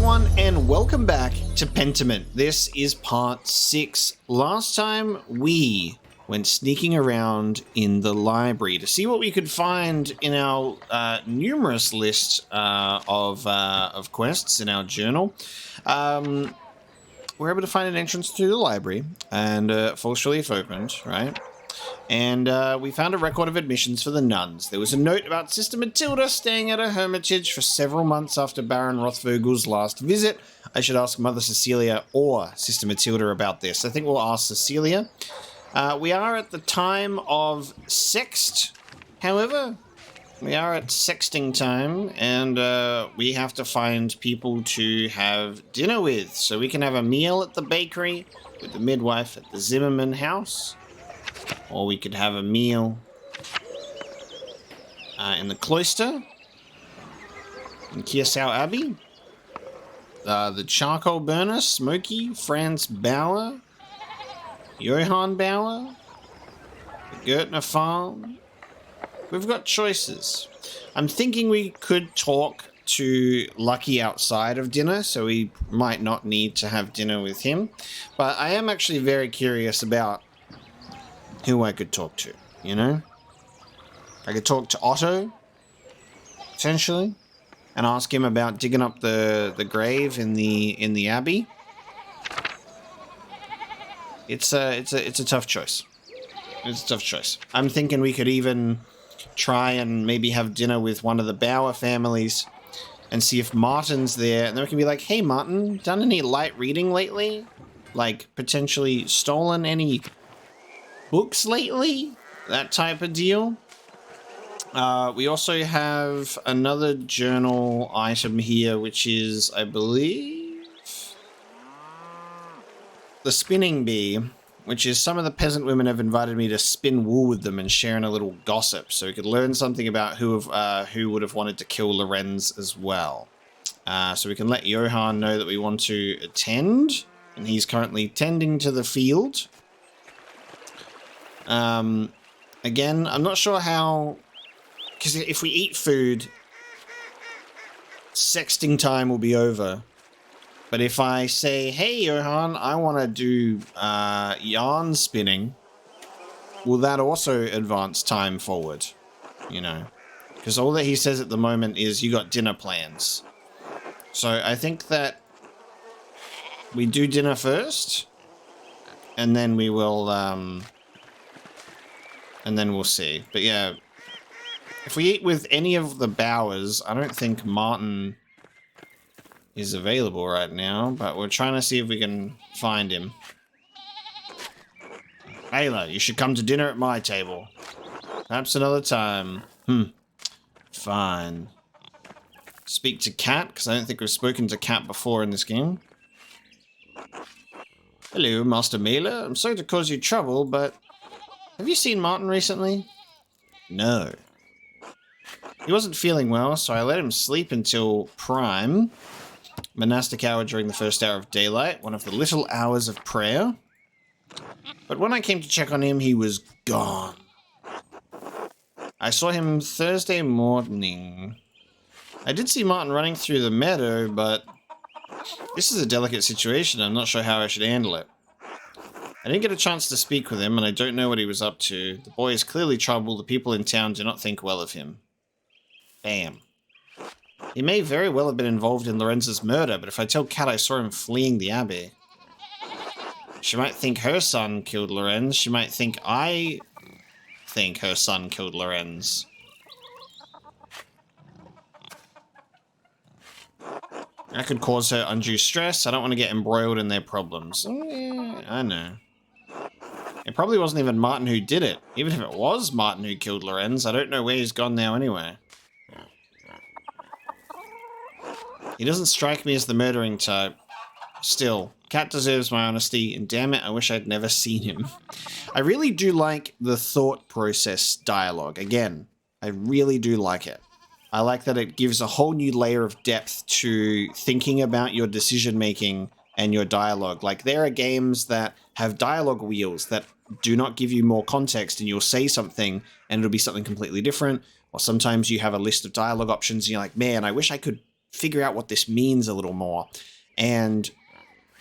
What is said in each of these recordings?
everyone, and welcome back to Pentiment. This is part 6. Last time we went sneaking around in the library to see what we could find in our numerous list of quests in our journal. We're able to find an entrance to the library, and fortunately it opened, right? And we found a record of admissions for the nuns. There was a note about Sister Matilda staying at her hermitage for several months after Baron Rothvogel's last visit. I should ask Mother Cecilia or Sister Matilda about this. I think we'll ask Cecilia. We are at the time of sext. However, we are at sexting time, and we have to find people to have dinner with. So we can have a meal at the bakery with the midwife at the Zimmerman house. Or we could have a meal in the cloister in Kirsau Abbey. The charcoal burner, Smokey, Franz Bauer, Johann Bauer, the Gertner farm. We've got choices. I'm thinking we could talk to Lucky outside of dinner, so we might not need to have dinner with him. But I am actually very curious about who I could talk to, you know? I could talk to Otto, potentially, and ask him about digging up the grave in the abbey. It's a tough choice. It's a tough choice. I'm thinking we could even try and maybe have dinner with one of the Bauer families and see if Martin's there, and then we can be like, hey Martin, done any light reading lately? Like, potentially stolen any books lately? That type of deal. We also have another journal item here, which is, I believe, the spinning bee, which is some of the peasant women have invited me to spin wool with them and share in a little gossip, so we could learn something about who would have wanted to kill Lorenz as well. So we can let Johann know that we want to attend, and he's currently tending to the field. Again, I'm not sure how, because if we eat food, sexting time will be over. But if I say, hey, Johann, I want to do yarn spinning, will that also advance time forward? You know, because all that he says at the moment is you got dinner plans. So I think that we do dinner first, and then we will, and then we'll see. But yeah, if we eat with any of the Bowers, I don't think Martin is available right now, but we're trying to see if we can find him. Ayla, you should come to dinner at my table. Perhaps another time. Fine. Speak to Cat, because I don't think we've spoken to Cat before in this game. Hello, Master Mailer. I'm sorry to cause you trouble, but have you seen Martin recently? No. He wasn't feeling well, so I let him sleep until prime. Monastic hour during the first hour of daylight, one of the little hours of prayer. But when I came to check on him, he was gone. I saw him Thursday morning. I did see Martin running through the meadow, but this is a delicate situation. I'm not sure how I should handle it. I didn't get a chance to speak with him, and I don't know what he was up to. The boy is clearly troubled. The people in town do not think well of him. Bam. He may very well have been involved in Lorenz's murder, but if I tell Kat I saw him fleeing the abbey, she might think her son killed Lorenz. She might think I think her son killed Lorenz. That could cause her undue stress. I don't want to get embroiled in their problems. Yeah, I know. It probably wasn't even Martin who did it. Even if it was Martin who killed Lorenz, I don't know where he's gone now anyway. He doesn't strike me as the murdering type. Still, Cat deserves my honesty, and damn it, I wish I'd never seen him. I really do like the thought process dialogue. Again, I really do like it. I like that it gives a whole new layer of depth to thinking about your decision-making and your dialogue. Like, there are games that have dialogue wheels that do not give you more context, and you'll say something, and it'll be something completely different. Or sometimes you have a list of dialogue options, and you're like, man, I wish I could figure out what this means a little more. And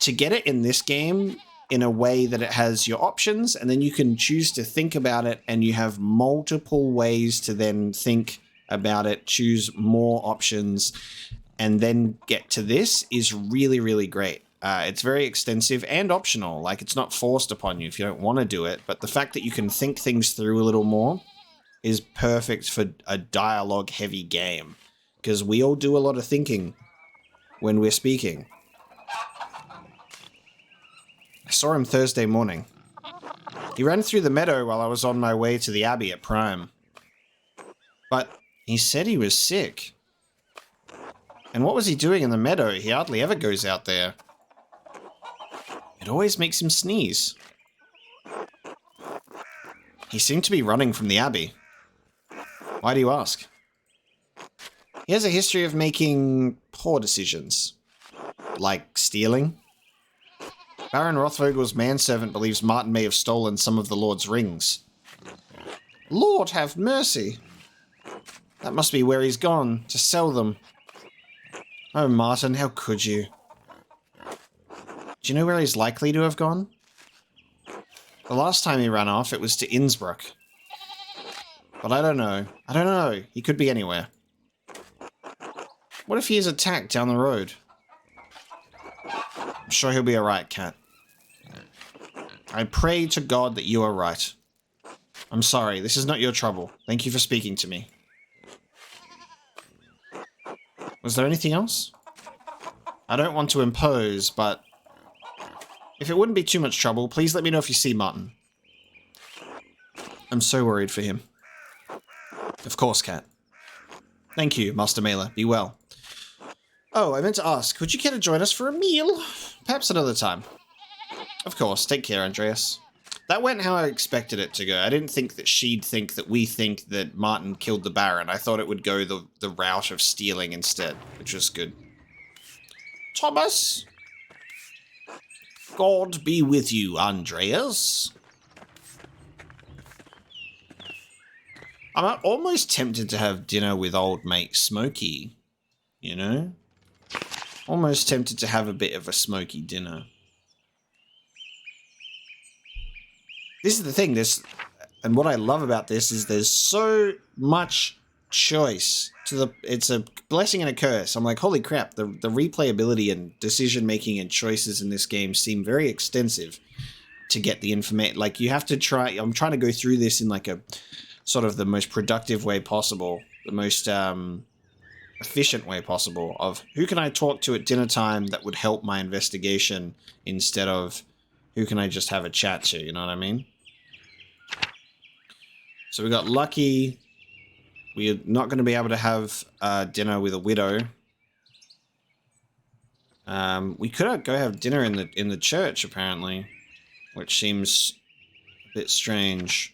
to get it in this game in a way that it has your options, and then you can choose to think about it, and you have multiple ways to then think about it, choose more options, and then get to this is really, really great. It's very extensive and optional. Like, it's not forced upon you if you don't want to do it, but the fact that you can think things through a little more is perfect for a dialogue-heavy game, because we all do a lot of thinking when we're speaking. I saw him Thursday morning. He ran through the meadow while I was on my way to the Abbey at Prime. But he said he was sick. And what was he doing in the meadow? He hardly ever goes out there. It always makes him sneeze. He seemed to be running from the Abbey. Why do you ask? He has a history of making poor decisions. Like stealing. Baron Rothvogel's manservant believes Martin may have stolen some of the Lord's rings. Lord have mercy! That must be where he's gone, to sell them. Oh, Martin, how could you? Do you know where he's likely to have gone? The last time he ran off, it was to Innsbruck. But I don't know. I don't know. He could be anywhere. What if he is attacked down the road? I'm sure he'll be alright, Cat. I pray to God that you are right. I'm sorry, this is not your trouble. Thank you for speaking to me. Was there anything else? I don't want to impose, but if it wouldn't be too much trouble, please let me know if you see Martin. I'm so worried for him. Of course, Cat. Thank you, Master Mailer. Be well. Oh, I meant to ask, would you care to join us for a meal? Perhaps another time. Of course. Take care, Andreas. That went how I expected it to go. I didn't think that she'd think that we think that Martin killed the Baron. I thought it would go the route of stealing instead, which was good. Thomas! God be with you, Andreas. I'm almost tempted to have dinner with old mate Smokey, you know? Almost tempted to have a bit of a smoky dinner. This is the thing, and what I love about this is there's so much choice. It's a blessing and a curse. I'm like, holy crap, the replayability and decision-making and choices in this game seem very extensive to get the information. Like, you have to try, I'm trying to go through this in like a sort of the most productive way possible, the most efficient way possible of who can I talk to at dinner time that would help my investigation instead of who can I just have a chat to, you know what I mean? So we got Lucky. We're not going to be able to have dinner with a widow. We could go have dinner in the church, apparently, which seems a bit strange.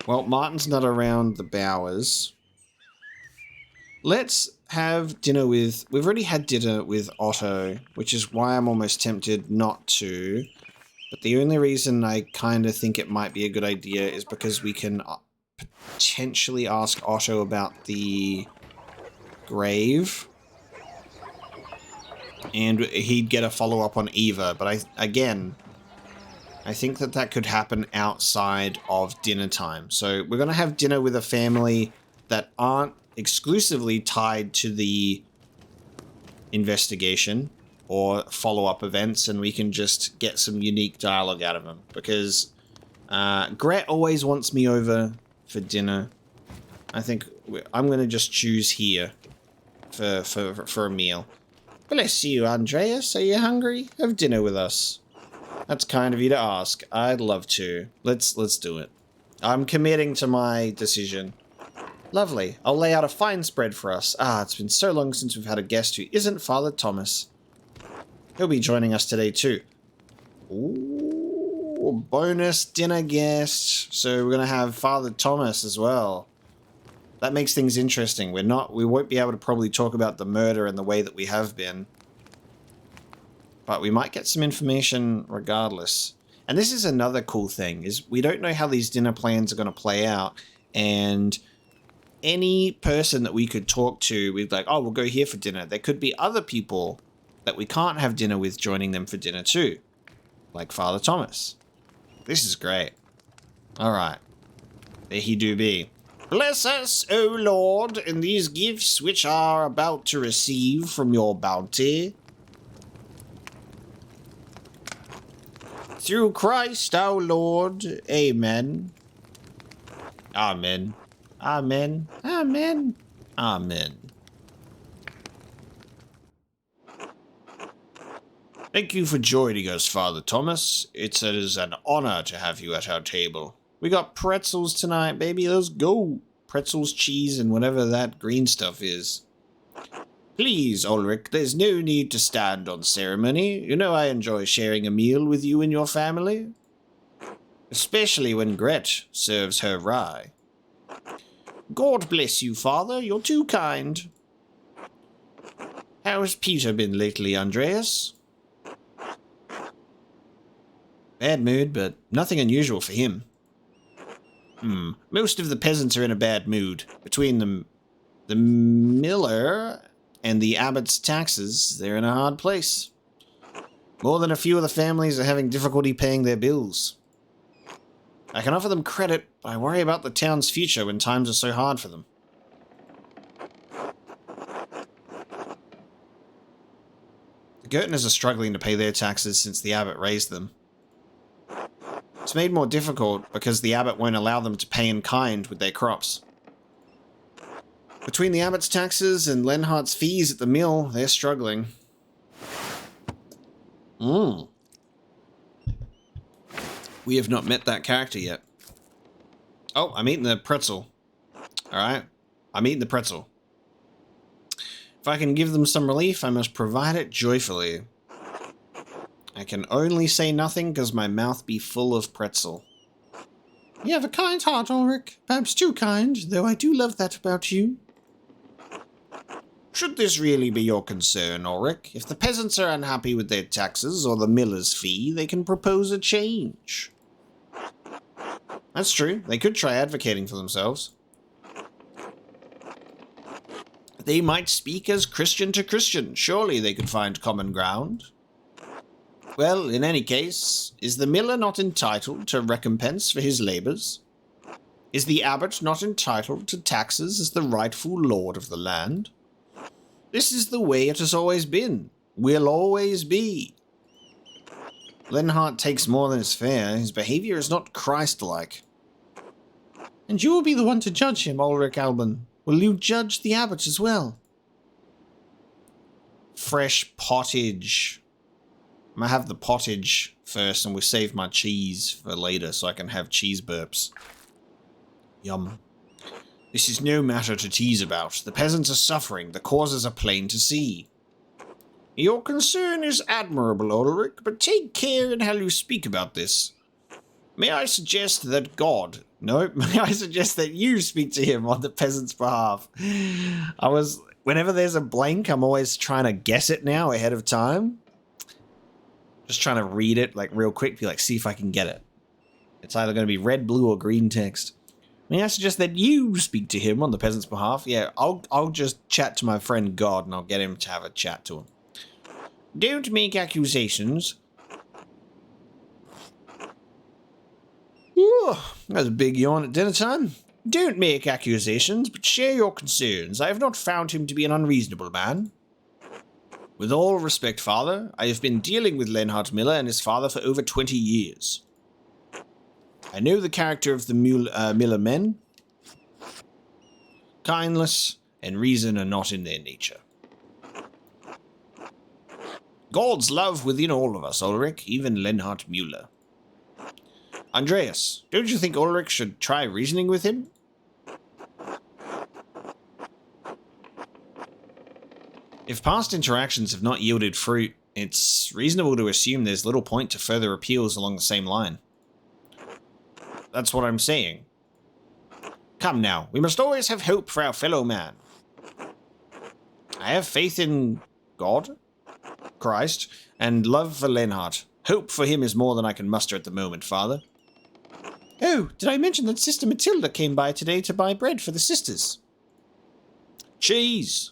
Well, Martin's not around the Bowers. Let's have dinner with... We've already had dinner with Otto, which is why I'm almost tempted not to. But the only reason I kind of think it might be a good idea is because we can potentially ask Otto about the grave. And he'd get a follow-up on Eva. But I think that could happen outside of dinner time. So we're going to have dinner with a family that aren't exclusively tied to the investigation or follow-up events, and we can just get some unique dialogue out of them. Because Gret always wants me over for dinner. I think I'm going to just choose here for a meal. Bless you, Andreas. Are you hungry? Have dinner with us. That's kind of you to ask. I'd love to. Let's do it. I'm committing to my decision. Lovely. I'll lay out a fine spread for us. It's been so long since we've had a guest who isn't Father Thomas. He'll be joining us today too. Ooh, bonus dinner guest. So we're going to have Father Thomas as well. That makes things interesting. We won't be able to probably talk about the murder in the way that we have been. But we might get some information regardless. And this is another cool thing, is we don't know how these dinner plans are going to play out. And any person that we could talk to. We'd like, oh, we'll go here for dinner. There could be other people that we can't have dinner with joining them for dinner too. Like Father Thomas. This is great. Alright. There he do be. Bless us, O Lord, in these gifts which are about to receive from your bounty. Through Christ our Lord. Amen. Amen. Amen. Amen. Amen. Thank you for joining us, Father Thomas. It is an honor to have you at our table. We got pretzels tonight, baby. Let's go. Pretzels, cheese, and whatever that green stuff is. Please, Ulrich, there's no need to stand on ceremony. You know I enjoy sharing a meal with you and your family. Especially when Gret serves her rye. God bless you, Father. You're too kind. How's Peter been lately, Andreas? Bad mood, but nothing unusual for him. Most of the peasants are in a bad mood. Between the miller and the abbot's taxes, they're in a hard place. More than a few of the families are having difficulty paying their bills. I can offer them credit, but I worry about the town's future when times are so hard for them. The Gertners are struggling to pay their taxes since the abbot raised them. It's made more difficult because the abbot won't allow them to pay in kind with their crops. Between the abbot's taxes and Lenhart's fees at the mill, they're struggling. We have not met that character yet. Oh, I'm eating the pretzel. Alright, I'm eating the pretzel. If I can give them some relief, I must provide it joyfully. I can only say nothing because my mouth be full of pretzel. You have a kind heart, Ulrich. Perhaps too kind, though I do love that about you. Should this really be your concern, Ulrich? If the peasants are unhappy with their taxes or the miller's fee, they can propose a change. That's true. They could try advocating for themselves. They might speak as Christian to Christian. Surely they could find common ground. Well, in any case, is the miller not entitled to recompense for his labours? Is the abbot not entitled to taxes as the rightful lord of the land? This is the way it has always been. Will always be. Lenhart takes more than is fair. His behaviour is not Christ-like. And you will be the one to judge him, Ulrich Alban. Will you judge the abbot as well? Fresh pottage. I'm gonna have the pottage first and we'll save my cheese for later so I can have cheese burps. Yum. This is no matter to tease about. The peasants are suffering. The causes are plain to see. Your concern is admirable, Ulrich, but take care in how you speak about this. May I suggest that God... No, may I suggest that you speak to him on the peasant's behalf? Whenever there's a blank, I'm always trying to guess it now ahead of time. Just trying to read it, like, real quick, be like, see if I can get it. It's either going to be red, blue, or green text. May I suggest that you speak to him on the peasant's behalf? Yeah, I'll just chat to my friend God, and I'll get him to have a chat to him. Don't make accusations. Ooh, that's a big yawn at dinner time. Don't make accusations, but share your concerns. I have not found him to be an unreasonable man. With all respect, Father, I have been dealing with Lenhart Miller and his father for over 20 years. I know the character of the Miller men. Kindness and reason are not in their nature. God's love within all of us, Ulrich, even Lenhart Müller. Andreas, don't you think Ulrich should try reasoning with him? If past interactions have not yielded fruit, it's reasonable to assume there's little point to further appeals along the same line. That's what I'm saying. Come now, we must always have hope for our fellow man. I have faith in God, Christ, and love for Lenhart. Hope for him is more than I can muster at the moment, Father. Oh, did I mention that Sister Matilda came by today to buy bread for the sisters? Cheese!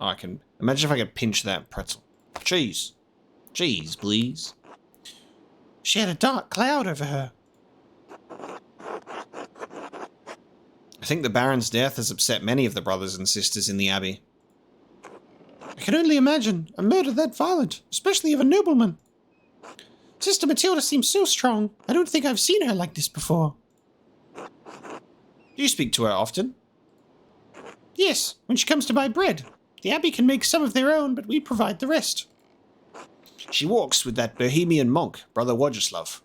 Oh, I can... Imagine if I could pinch that pretzel. Cheese. Cheese, please. She had a dark cloud over her. I think the Baron's death has upset many of the brothers and sisters in the Abbey. I can only imagine a murder that violent, especially of a nobleman. Sister Matilda seems so strong. I don't think I've seen her like this before. Do you speak to her often? Yes, when she comes to buy bread. The Abbey can make some of their own, but we provide the rest. She walks with that Bohemian monk, Brother Wodgeslav.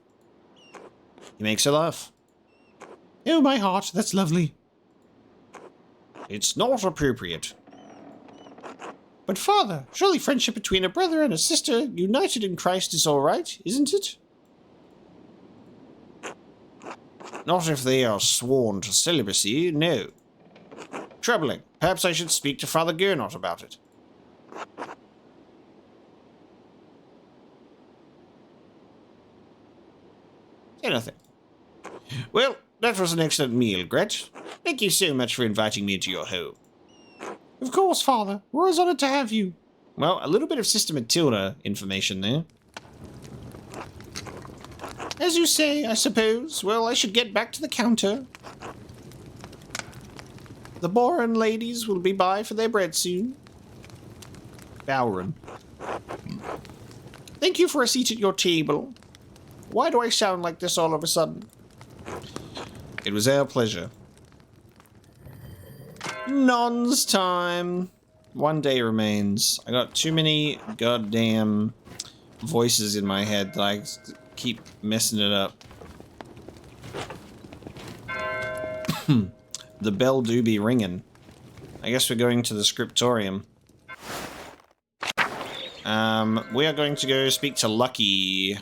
He makes her laugh. Oh, my heart, that's lovely. It's not appropriate. But father, surely friendship between a brother and a sister united in Christ is all right, isn't it? Not if they are sworn to celibacy, no. Troubling. Perhaps I should speak to Father Gernot about it. Say nothing. Well, that was an excellent meal, Gret. Thank you so much for inviting me into your home. Of course, Father. We're always honored to have you. Well, a little bit of Sister Matilda information there. As you say, I suppose. Well, I should get back to the counter. The Boran ladies will be by for their bread soon. Bowron. Thank you for a seat at your table. Why do I sound like this all of a sudden? It was our pleasure. Non's time. One day remains. I got too many goddamn voices in my head that I keep messing it up. The bell do be ringing. I guess we're going to the scriptorium. We are going to go speak to Lucky.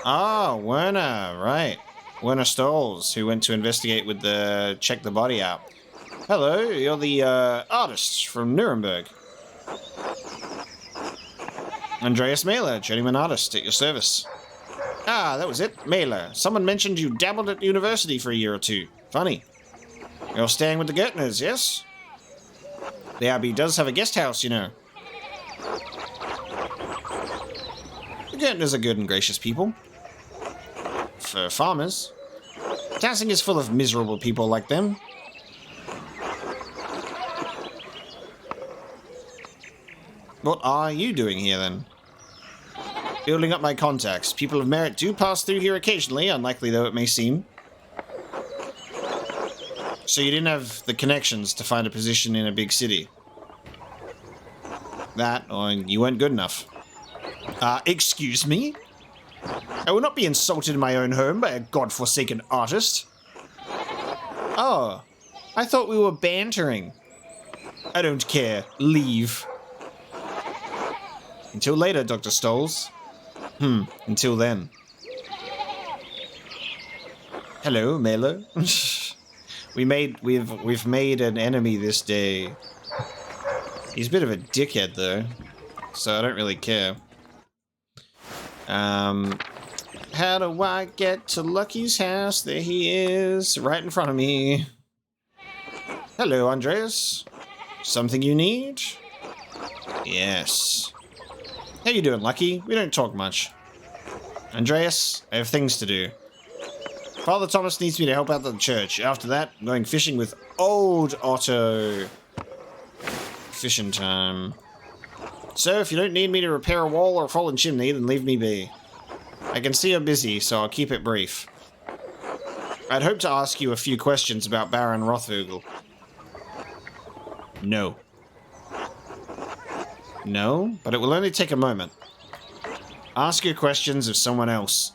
Ah, Werner, right. Werner Stolz, who went to investigate with the... check the body out. Hello, you're the, artist from Nuremberg. Andreas Mahler, journeyman artist, at your service. Ah, that was it. Mahler. Someone mentioned you dabbled at university for a year or two. Funny. You're staying with the Gertners, yes? The Abbey does have a guest house, you know. The Gertners are good and gracious people. For farmers. Tassing is full of miserable people like them. What are you doing here, then? Building up my contacts. People of merit do pass through here occasionally, unlikely though it may seem. So you didn't have the connections to find a position in a big city? That, or you weren't good enough. Excuse me? I will not be insulted in my own home by a godforsaken artist. Oh, I thought we were bantering. I don't care. Leave. Until later, Dr. Stolz. Until then. Hello, Melo. we've made an enemy this day. He's a bit of a dickhead though, so I don't really care. How do I get to Lucky's house? There he is, right in front of me. Hello, Andreas. Something you need? Yes. How you doing, Lucky? We don't talk much. Andreas, I have things to do. Father Thomas needs me to help out at the church. After that, I'm going fishing with old Otto. Fishing time. So, if you don't need me to repair a wall or a fallen chimney, then leave me be. I can see you're busy, so I'll keep it brief. I'd hope to ask you a few questions about Baron Rothvogel. No. No, but it will only take a moment. Ask your questions of someone else.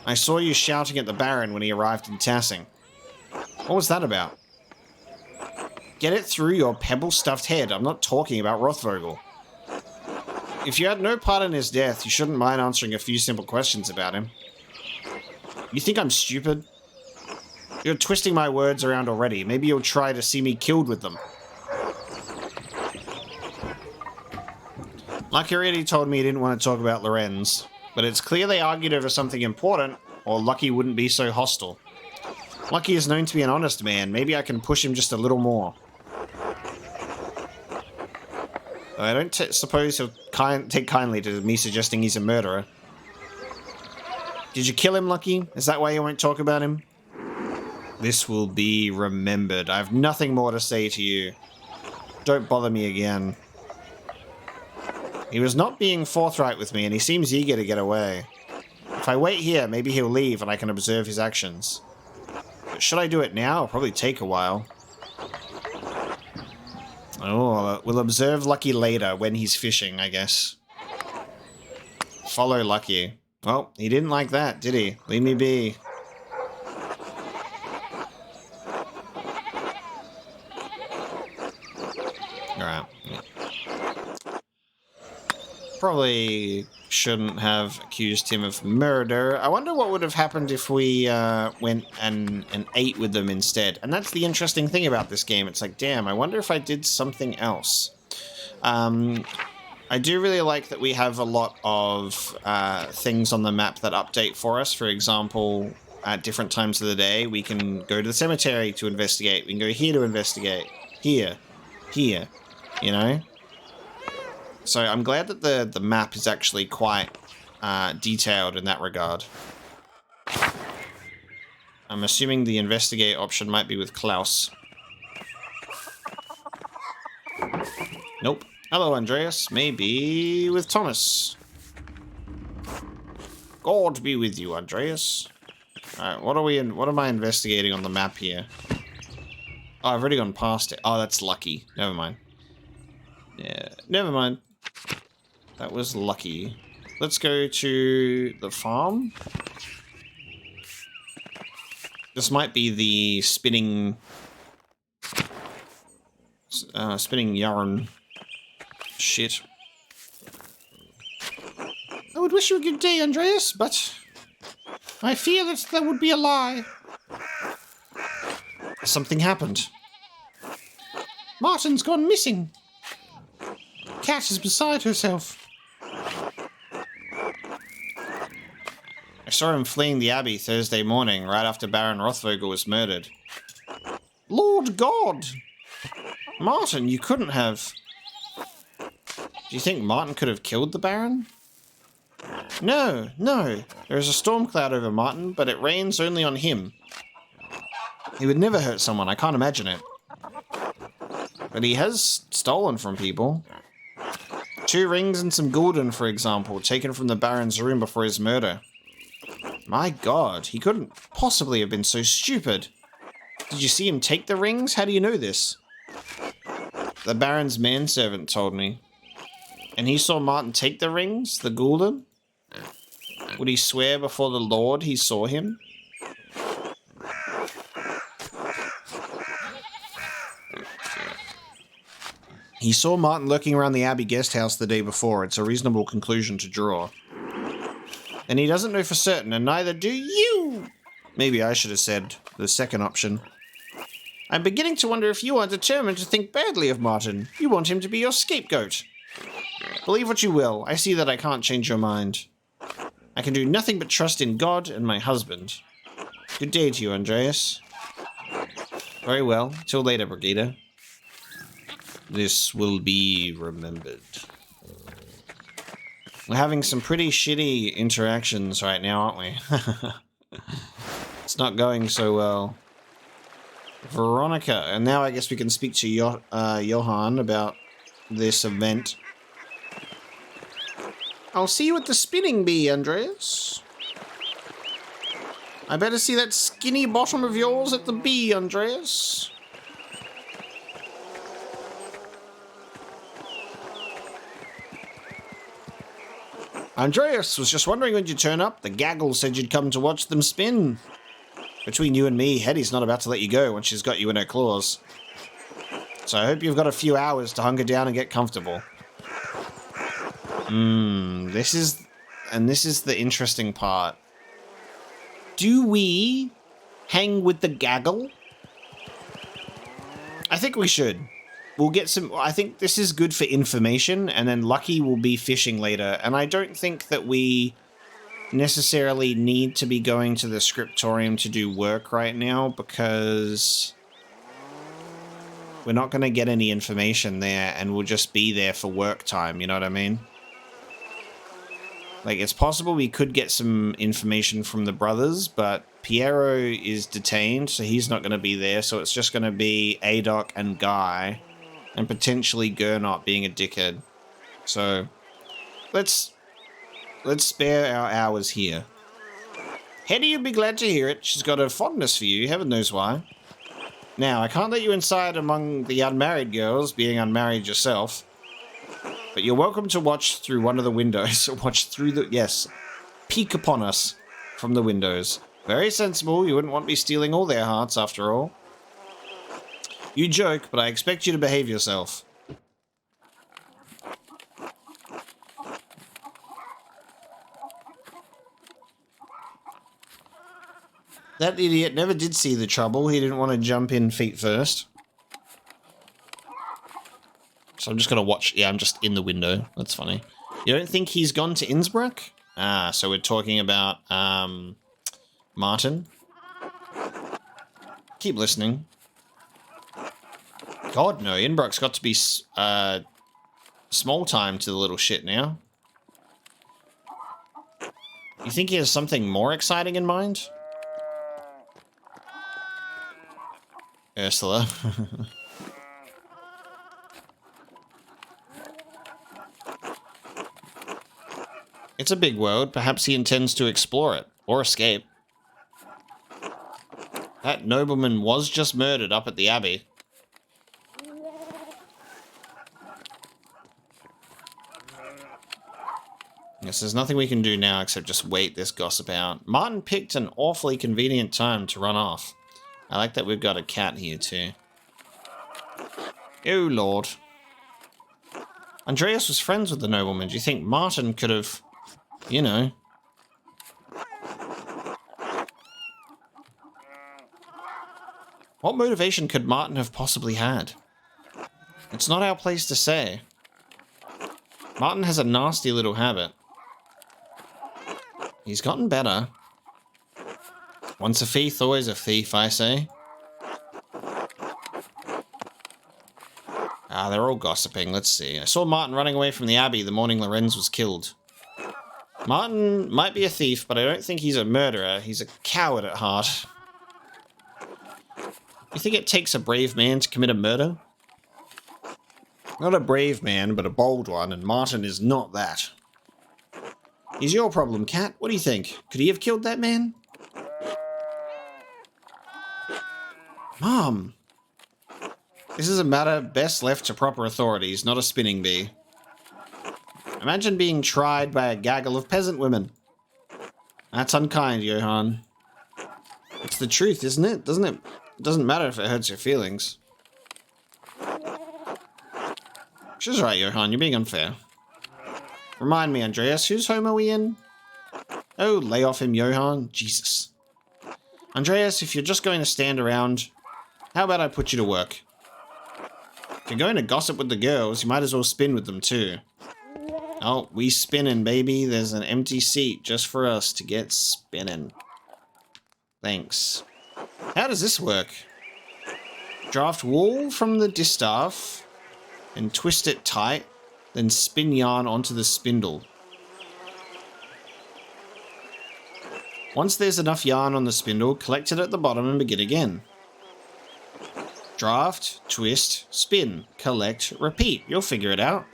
I saw you shouting at the Baron when he arrived in Tassing. What was that about? Get it through your pebble-stuffed head. I'm not talking about Rothvogel. If you had no part in his death, you shouldn't mind answering a few simple questions about him. You think I'm stupid? You're twisting my words around already. Maybe you'll try to see me killed with them. Lucky already told me he didn't want to talk about Lorenz, but it's clear they argued over something important, or Lucky wouldn't be so hostile. Lucky is known to be an honest man. Maybe I can push him just a little more. I don't suppose he'll take kindly to me suggesting he's a murderer. Did you kill him, Lucky? Is that why you won't talk about him? This will be remembered. I have nothing more to say to you. Don't bother me again. He was not being forthright with me, and he seems eager to get away. If I wait here, maybe he'll leave and I can observe his actions. But should I do it now? It'll probably take a while. Oh, we'll observe Lucky later when he's fishing, I guess. Follow Lucky. Well, he didn't like that, did he? Leave me be. Alright. Probably shouldn't have accused him of murder. I wonder what would have happened if we went and ate with them instead. And that's the interesting thing about this game. It's like, damn, I wonder if I did something else. I do really like that we have a lot of things on the map that update for us. For example, at different times of the day, we can go to the cemetery to investigate. We can go here to investigate. Here. You know? So I'm glad that the map is actually quite detailed in that regard. I'm assuming the investigate option might be with Klaus. Nope. Hello, Andreas. Maybe with Thomas. God be with you, Andreas. Alright, what am I investigating on the map here? Oh, I've already gone past it. Oh, that's Lucky. Never mind. Yeah, never mind. That was Lucky. Let's go to the farm. This might be the spinning yarn shit. I would wish you a good day, Andreas, but I fear that would be a lie. Something happened. Martin's gone missing. Cat is beside herself. I saw him fleeing the Abbey Thursday morning, right after Baron Rothvogel was murdered. Lord God! Martin, you couldn't have... Do you think Martin could have killed the Baron? No. There is a storm cloud over Martin, but it rains only on him. He would never hurt someone, I can't imagine it. But he has stolen from people. 2 rings and some gulden, for example, taken from the Baron's room before his murder. My God, he couldn't possibly have been so stupid. Did you see him take the rings? How do you know this? The Baron's manservant told me. And he saw Martin take the rings, the gulden? Would he swear before the Lord he saw him? He saw Martin lurking around the Abbey guest house the day before. It's a reasonable conclusion to draw. And he doesn't know for certain, and neither do you! Maybe I should have said the second option. I'm beginning to wonder if you are determined to think badly of Martin. You want him to be your scapegoat. Believe what you will. I see that I can't change your mind. I can do nothing but trust in God and my husband. Good day to you, Andreas. Very well. Till later, Brigida. This will be remembered. We're having some pretty shitty interactions right now, aren't we? It's not going so well. Veronica. And now I guess we can speak to Johan about this event. I'll see you at the spinning bee, Andreas. I better see that skinny bottom of yours at the bee, Andreas. Andreas was just wondering when you'd turn up. The gaggle said you'd come to watch them spin. Between you and me, Hetty's not about to let you go once she's got you in her claws. So I hope you've got a few hours to hunker down and get comfortable. This is the interesting part. Do we hang with the gaggle? I think we should. We'll get some... I think this is good for information, and then Lucky will be fishing later. And I don't think that we necessarily need to be going to the scriptorium to do work right now because we're not going to get any information there and we'll just be there for work time, you know what I mean? Like, it's possible we could get some information from the brothers, but Piero is detained, so he's not going to be there, so it's just going to be Adoc and Guy, and potentially Gernot being a dickhead. So, let's spare our hours here. Hetty would be glad to hear it. She's got a fondness for you, heaven knows why. Now, I can't let you inside among the unmarried girls, being unmarried yourself. But you're welcome to watch through one of the windows. Watch through the... Yes. Peek upon us from the windows. Very sensible. You wouldn't want me stealing all their hearts, after all. You joke, but I expect you to behave yourself. That idiot never did see the trouble. He didn't want to jump in feet first. So I'm just going to watch... Yeah, I'm just in the window. That's funny. You don't think he's gone to Innsbruck? Ah, so we're talking about Martin. Keep listening. God, no. Innsbruck's got to be small time to the little shit now. You think he has something more exciting in mind? Ursula. It's a big world. Perhaps he intends to explore it. Or escape. That nobleman was just murdered up at the Abbey. Yes, there's nothing we can do now except just wait this gossip out. Martin picked an awfully convenient time to run off. I like that we've got a cat here too. Oh, Lord. Andreas was friends with the nobleman. Do you think Martin could have... You know. What motivation could Martin have possibly had? It's not our place to say. Martin has a nasty little habit. He's gotten better. Once a thief, always a thief, I say. Ah, they're all gossiping. Let's see. I saw Martin running away from the Abbey the morning Lorenz was killed. Martin might be a thief, but I don't think he's a murderer. He's a coward at heart. You think it takes a brave man to commit a murder? Not a brave man, but a bold one, and Martin is not that. He's your problem, Cat. What do you think? Could he have killed that man? Mom! This is a matter best left to proper authorities, not a spinning bee. Imagine being tried by a gaggle of peasant women. That's unkind, Johann. It's the truth, isn't it? Doesn't it? It doesn't matter if it hurts your feelings. She's right, Johann. You're being unfair. Remind me, Andreas, whose home are we in? Oh, lay off him, Johann. Jesus. Andreas, if you're just going to stand around, how about I put you to work? If you're going to gossip with the girls, you might as well spin with them too. Oh, we spinning, baby. There's an empty seat just for us to get spinning. Thanks. How does this work? Draft wool from the distaff and twist it tight, then spin yarn onto the spindle. Once there's enough yarn on the spindle, collect it at the bottom and begin again. Draft, twist, spin, collect, repeat. You'll figure it out.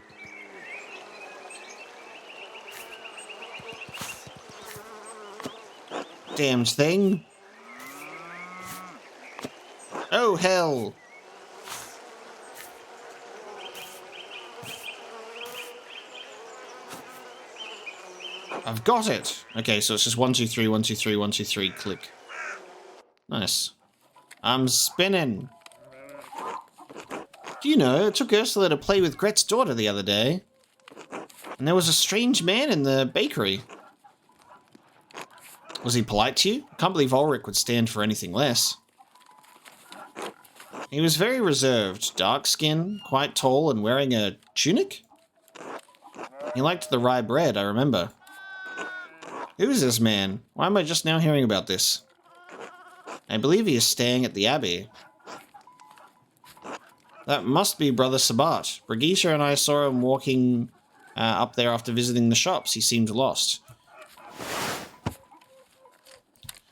Damned thing. Oh, hell. I've got it. Okay, so it's just 1, 2, 3, 1, 2, 3, 1, 2, 3, click. Nice. I'm spinning. Do you know, it took Ursula to play with Gret's daughter the other day. And there was a strange man in the bakery. Was he polite to you? I can't believe Ulrich would stand for anything less. He was very reserved, dark skin, quite tall, and wearing a tunic? He liked the rye bread, I remember. Who is this man? Why am I just now hearing about this? I believe he is staying at the Abbey. That must be Brother Sabat. Brigitte and I saw him walking up there after visiting the shops. He seemed lost.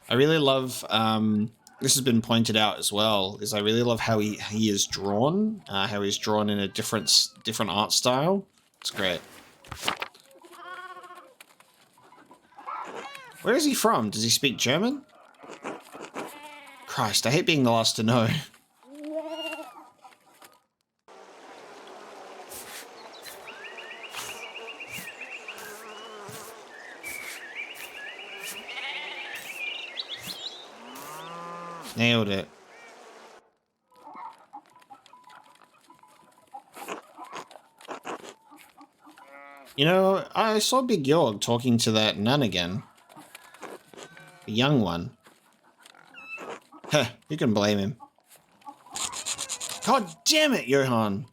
I really love, this has been pointed out as well, is I really love how he is drawn, how he's drawn in a different art style. It's great. Where is he from? Does he speak German? Christ, I hate being the last to know. Nailed it. You know, I saw Big Yorg talking to that nun again. The young one. Heh, you can blame him. God damn it, Johan!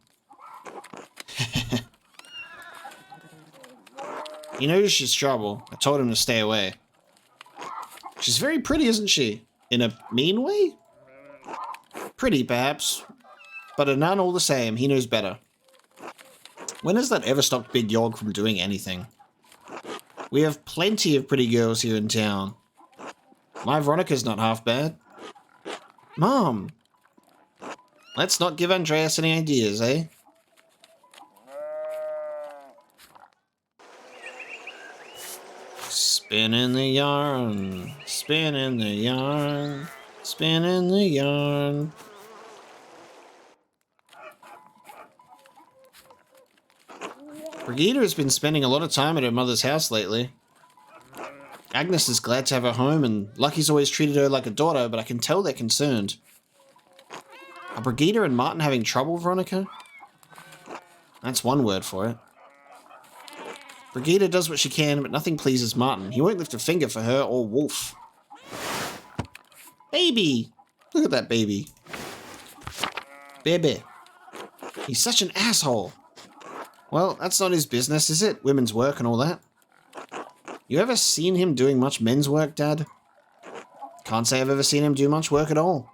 He knows she's trouble. I told him to stay away. She's very pretty, isn't she? In a mean way? Pretty, perhaps. But a nun all the same. He knows better. When has that ever stopped Big Yorg from doing anything? We have plenty of pretty girls here in town. My Veronica's not half bad. Mom! Let's not give Andreas any ideas, eh? Spinning the yarn, spinning the yarn, spinning the yarn. Brigitte has been spending a lot of time at her mother's house lately. Agnes is glad to have her home, and Lucky's always treated her like a daughter, but I can tell they're concerned. Are Brigitte and Martin having trouble, Veronica? That's one word for it. Brigitte does what she can, but nothing pleases Martin. He won't lift a finger for her or Wolf. Baby! Look at that baby. Baby. He's such an asshole. Well, that's not his business, is it? Women's work and all that. You ever seen him doing much men's work, Dad? Can't say I've ever seen him do much work at all.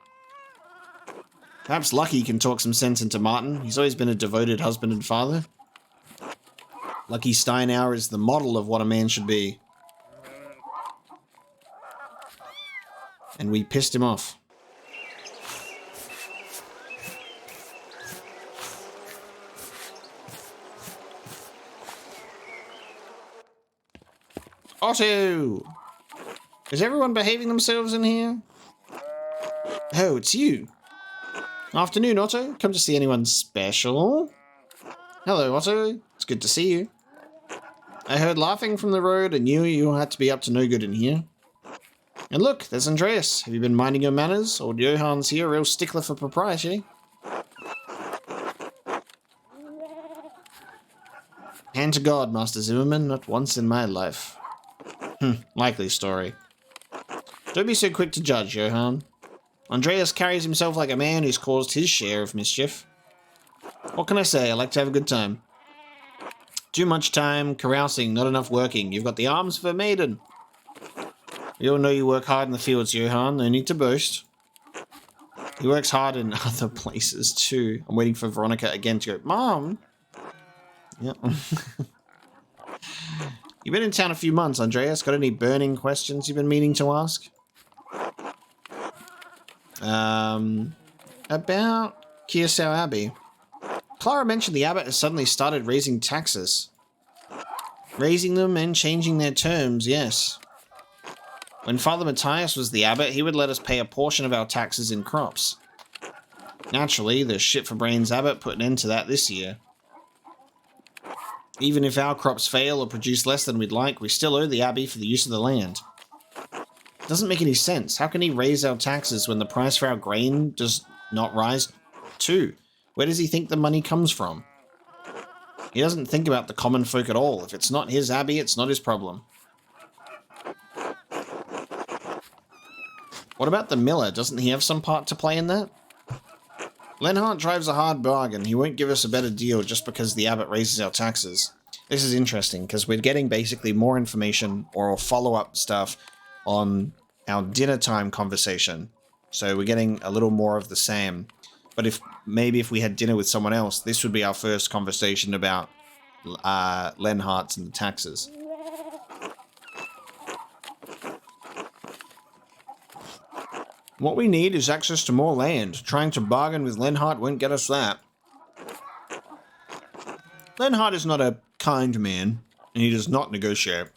Perhaps Lucky can talk some sense into Martin. He's always been a devoted husband and father. Lucky Steinauer is the model of what a man should be. And we pissed him off. Otto! Is everyone behaving themselves in here? Oh, it's you. Afternoon, Otto. Come to see anyone special? Hello, Otto. It's good to see you. I heard laughing from the road and knew you had to be up to no good in here. And look, there's Andreas. Have you been minding your manners? Old Johann's here, a real stickler for propriety. Hand to God, Master Zimmerman, not once in my life. Likely story. Don't be so quick to judge, Johann. Andreas carries himself like a man who's caused his share of mischief. What can I say? I like to have a good time. Too much time carousing, not enough working. You've got the arms of a maiden. We all know you work hard in the fields, Johann. No need to boast. He works hard in other places too. I'm waiting for Veronica again to go, Mom! Yep. You've been in town a few months, Andreas. Got any burning questions you've been meaning to ask? About Kiosau Abbey. Clara mentioned the abbot has suddenly started raising taxes. Raising them and changing their terms, yes. When Father Matthias was the abbot, he would let us pay a portion of our taxes in crops. Naturally, the shit-for-brains abbot put an end to that this year. Even if our crops fail or produce less than we'd like, we still owe the abbey for the use of the land. Doesn't make any sense. How can he raise our taxes when the price for our grain does not rise too? Where does he think the money comes from? He doesn't think about the common folk at all. If it's not his abbey, it's not his problem. What about the miller? Doesn't he have some part to play in that? Lenhart drives a hard bargain. He won't give us a better deal just because the abbot raises our taxes. This is interesting because we're getting basically more information or follow-up stuff on our dinner time conversation. So we're getting a little more of the same. But if we had dinner with someone else, this would be our first conversation about Lenhart's and the taxes. What we need is access to more land. Trying to bargain with Lenhart won't get us that. Lenhart is not a kind man, and he does not negotiate.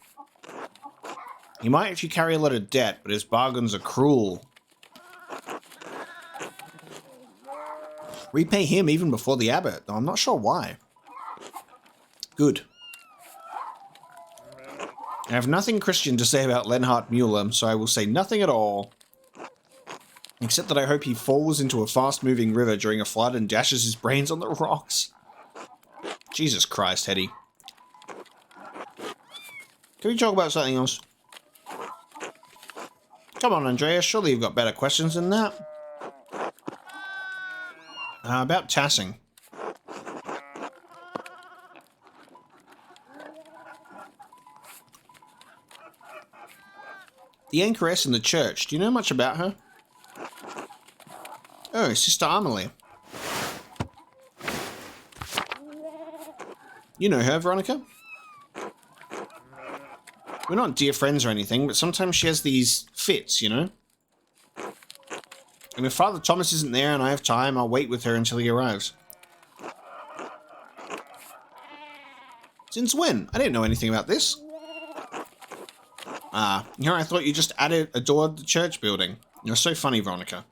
He might if you carry a lot of debt, but his bargains are cruel. Repay him even before the abbot, though I'm not sure why. Good. I have nothing Christian to say about Lenhart Mueller, so I will say nothing at all. Except that I hope he falls into a fast-moving river during a flood and dashes his brains on the rocks. Jesus Christ, Hetty. Can we talk about something else? Come on, Andreas. Surely you've got better questions than that. About tassing. The anchoress in the church. Do you know much about her? Oh, Sister Amelie. You know her, Veronica? We're not dear friends or anything, but sometimes she has these fits, you know? And if Father Thomas isn't there and I have time, I'll wait with her until he arrives. Since when? I didn't know anything about this. Here I thought you just adored the church building. You're so funny, Veronica.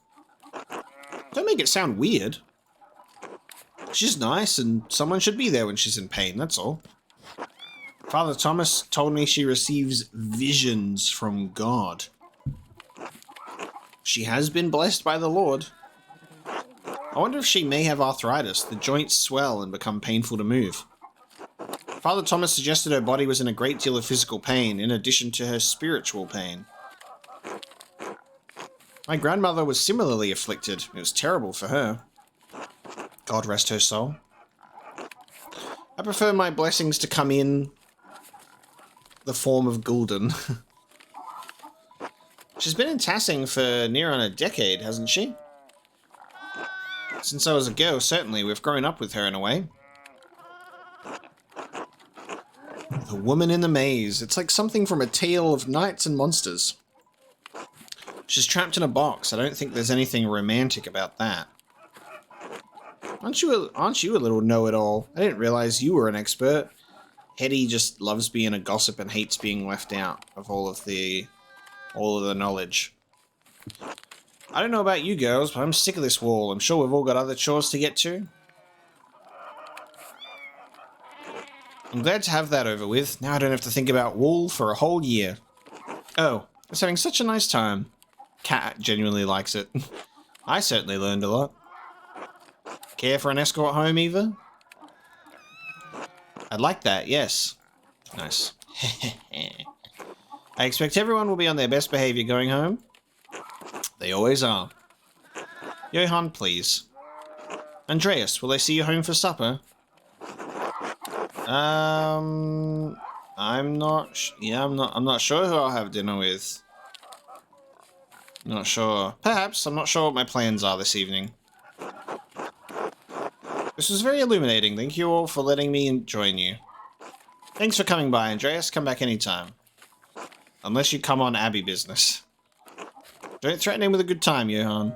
Don't make it sound weird. She's nice, and someone should be there when she's in pain, that's all. Father Thomas told me she receives visions from God. She has been blessed by the Lord. I wonder if she may have arthritis. The joints swell and become painful to move. Father Thomas suggested her body was in a great deal of physical pain, in addition to her spiritual pain. My grandmother was similarly afflicted. It was terrible for her. God rest her soul. I prefer my blessings to come in the form of Gulden. She's been in Tassing for near on a decade, hasn't she? Since I was a girl, certainly. We've grown up with her in a way. The Woman in the Maze. It's like something from a tale of knights and monsters. She's trapped in a box. I don't think there's anything romantic about that. Aren't you a little know-it-all? I didn't realize you were an expert. Hetty just loves being a gossip and hates being left out of all of the knowledge. I don't know about you girls, but I'm sick of this wall. I'm sure we've all got other chores to get to. I'm glad to have that over with. Now I don't have to think about wool for a whole year. Oh, I was having such a nice time. Cat genuinely likes it. I certainly learned a lot. Care for an escort home, Eva? I'd like that, yes. Nice. I expect everyone will be on their best behavior going home. They always are. Johann, please. Andreas, will I see you home for supper? I'm not sure who I'll have dinner with. Not sure. Perhaps. I'm not sure what my plans are this evening. This was very illuminating. Thank you all for letting me join you. Thanks for coming by, Andreas. Come back anytime. Unless you come on Abbey business. Don't threaten him with a good time, Johann.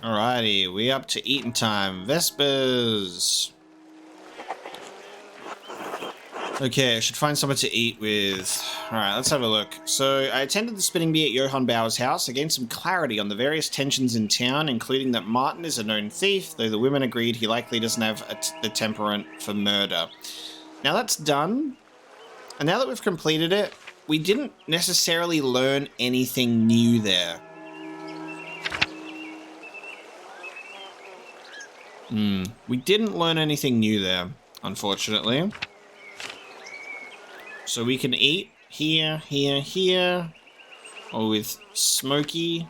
Alrighty, we up to eating time. Vespers. Okay, I should find someone to eat with. Alright, let's have a look. So, I attended the spinning bee at Johann Bauer's house. I gained some clarity on the various tensions in town, including that Martin is a known thief, though the women agreed he likely doesn't have the temperament for murder. Now that's done. And now that we've completed it, we didn't necessarily learn anything new there. We didn't learn anything new there, unfortunately. So we can eat here, here, here. Or with Smokey.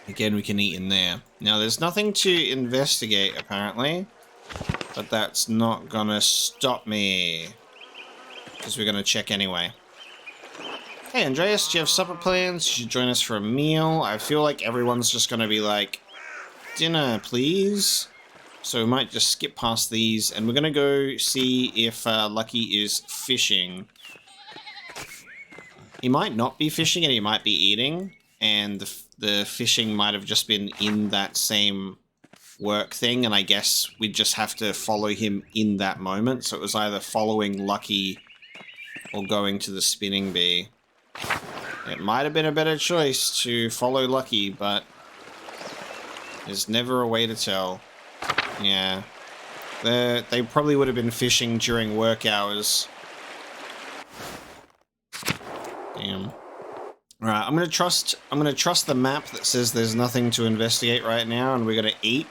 Again, we can eat in there. Now, there's nothing to investigate, apparently. But that's not gonna stop me. Because we're gonna check anyway. Hey Andreas, do you have supper plans? You should join us for a meal. I feel like everyone's just gonna be like, dinner please. So we might just skip past these, and we're gonna go see if Lucky is fishing. He might not be fishing and he might be eating, and the fishing might have just been in that same work thing, and I guess we'd just have to follow him in that moment. So it was either following Lucky or going to the spinning bee. It might have been a better choice to follow Lucky, but there's never a way to tell. Yeah. They probably would have been fishing during work hours. Damn. Alright, I'm gonna trust the map that says there's nothing to investigate right now, and we're gonna eat.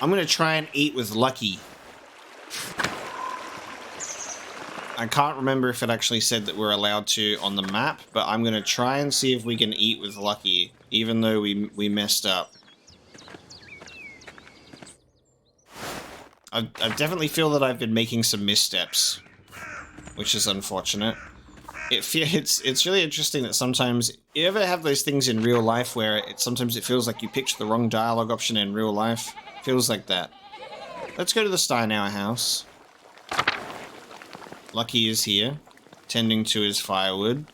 I'm gonna try and eat with Lucky. I can't remember if it actually said that we're allowed to on the map, but I'm gonna try and see if we can eat with Lucky, even though we messed up. I definitely feel that I've been making some missteps, which is unfortunate. It's really interesting that sometimes you ever have those things in real life where sometimes it feels like you picked the wrong dialogue option in real life. Feels like that. Let's go to the Steinauer house. Lucky is here, tending to his firewood.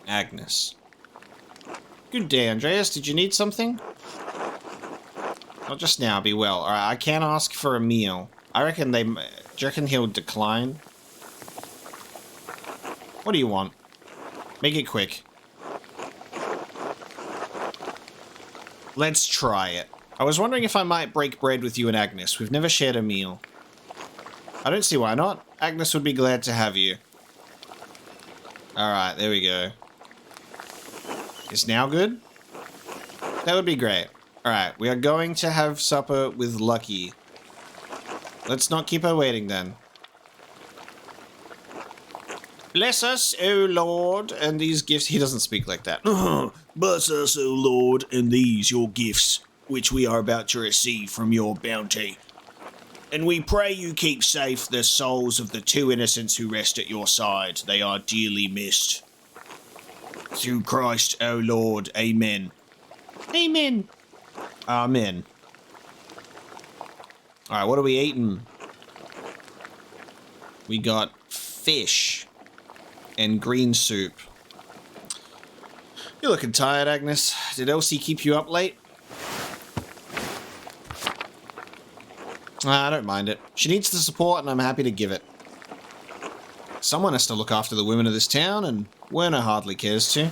Agnes. Good day, Andreas. Did you need something? Not just now, be well. Alright, I can't ask for a meal. I reckon do you reckon he'll decline? What do you want? Make it quick. Let's try it. I was wondering if I might break bread with you and Agnes. We've never shared a meal. I don't see why not. Agnes would be glad to have you. Alright, there we go. Is now good? That would be great. Alright, we are going to have supper with Lucky. Let's not keep her waiting then. Bless us, O Lord, and these gifts. He doesn't speak like that. Bless us, O Lord, and these your gifts, which we are about to receive from your bounty. And we pray you keep safe the souls of the two innocents who rest at your side. They are dearly missed. Through Christ, O Lord, amen. Amen. Amen. Alright, what are we eating? We got fish and green soup. You're looking tired, Agnes. Did Elsie keep you up late? I don't mind it. She needs the support and I'm happy to give it. Someone has to look after the women of this town, and Werner hardly cares to.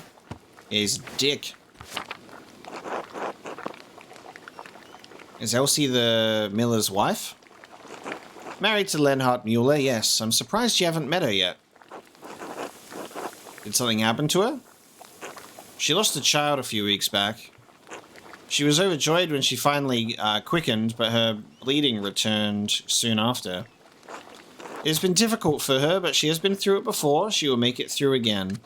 He's a dick. Is Elsie the miller's wife? Married to Lenhart Mueller, yes. I'm surprised you haven't met her yet. Did something happen to her? She lost a child a few weeks back. She was overjoyed when she finally quickened, but her bleeding returned soon after. It has been difficult for her, but she has been through it before. She will make it through again.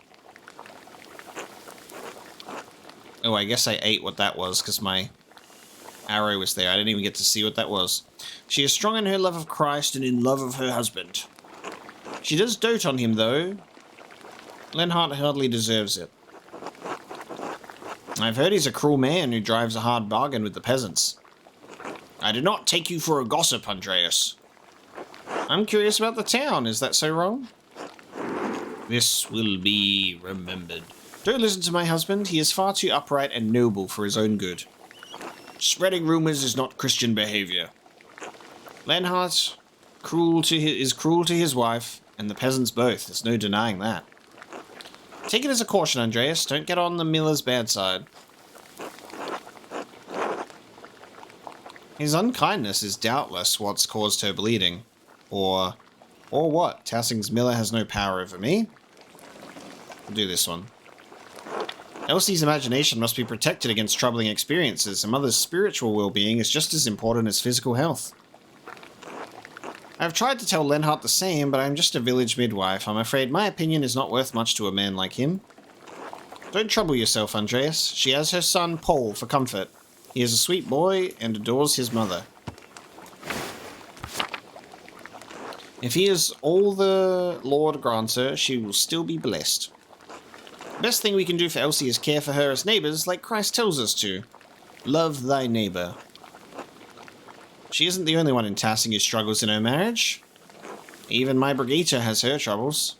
Oh, I guess I ate what that was, because my arrow was there. I didn't even get to see what that was. She is strong in her love of Christ and in love of her husband. She does dote on him, though. Lenhart hardly deserves it. I've heard he's a cruel man who drives a hard bargain with the peasants. I did not take you for a gossip, Andreas. I'm curious about the town. Is that so wrong? This will be remembered. Don't listen to my husband. He is far too upright and noble for his own good. Spreading rumors is not Christian behavior. Lenhart is cruel to his wife, and the peasants both. There's no denying that. Take it as a caution, Andreas. Don't get on the miller's bad side. His unkindness is doubtless what's caused her bleeding. Or what? Towsing's miller has no power over me? I'll do this one. Elsie's imagination must be protected against troubling experiences. A mother's spiritual well-being is just as important as physical health. I've tried to tell Lenhart the same, but I'm just a village midwife. I'm afraid my opinion is not worth much to a man like him. Don't trouble yourself, Andreas. She has her son, Paul, for comfort. He is a sweet boy and adores his mother. If he is all the Lord grants her, she will still be blessed. The best thing we can do for Elsie is care for her as neighbours, like Christ tells us to. Love thy neighbour. She isn't the only one in Tassinger's struggles in her marriage. Even my Brigitte has her troubles.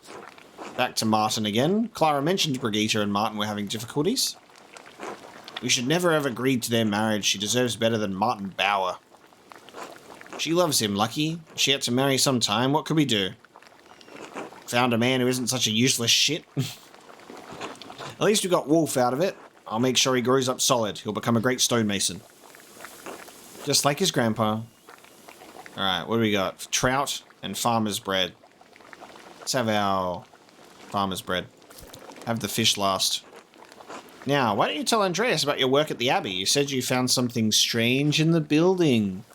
Back to Martin again. Clara mentioned Brigitte and Martin were having difficulties. We should never have agreed to their marriage. She deserves better than Martin Bauer. She loves him, Lucky. She had to marry sometime. What could we do? Found a man who isn't such a useless shit. At least we got Wolf out of it. I'll make sure he grows up solid. He'll become a great stonemason. Just like his grandpa. Alright, what do we got? Trout and farmer's bread. Let's have our farmer's bread. Have the fish last. Now, why don't you tell Andreas about your work at the Abbey? You said you found something strange in the building.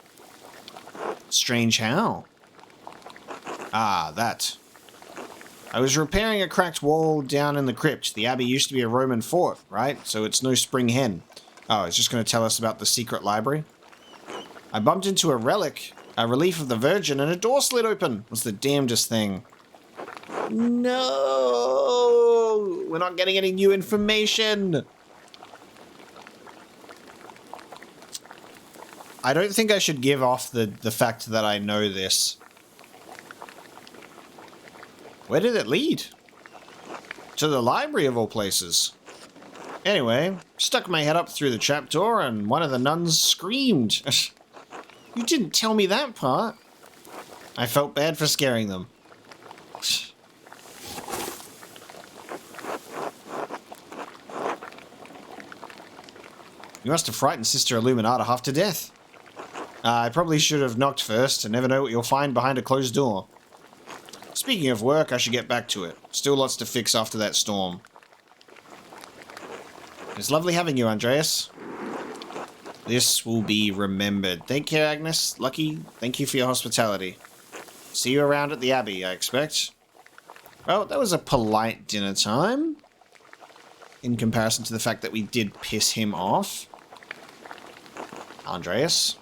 Strange how? Ah, that. I was repairing a cracked wall down in the crypt. The Abbey used to be a Roman fort, right? So it's no spring hen. Oh, it's just going to tell us about the secret library? I bumped into a relic, a relief of the Virgin, and a door slid open. It was the damnedest thing. No! We're not getting any new information! I don't think I should give off the fact that I know this. Where did it lead? To the library of all places. Anyway, stuck my head up through the trapdoor and one of the nuns screamed. You didn't tell me that part. I felt bad for scaring them. You must have frightened Sister Illuminata half to death. I probably should have knocked first, and never know what you'll find behind a closed door. Speaking of work, I should get back to it. Still lots to fix after that storm. It's lovely having you, Andreas. This will be remembered. Take care, Agnes. Lucky, thank you for your hospitality. See you around at the Abbey, I expect. Well, that was a polite dinner time. In comparison to the fact that we did piss him off. Andreas.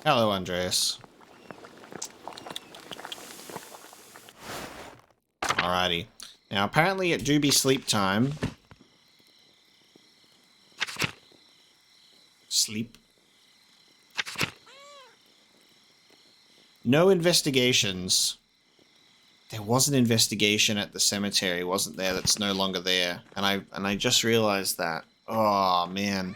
Hello, Andreas. Alrighty. Now, apparently it do be sleep time. Sleep. No investigations. There was an investigation at the cemetery, wasn't there? That's no longer there. And I just realized that. Oh, man.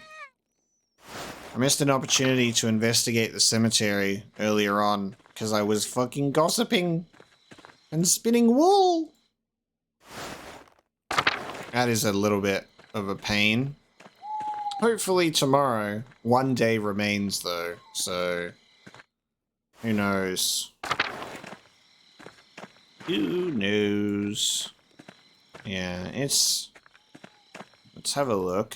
I missed an opportunity to investigate the cemetery earlier on because I was fucking gossiping and spinning wool. That is a little bit of a pain. Hopefully tomorrow. One day remains though, so who knows? Who knows? Yeah, it's... Let's have a look.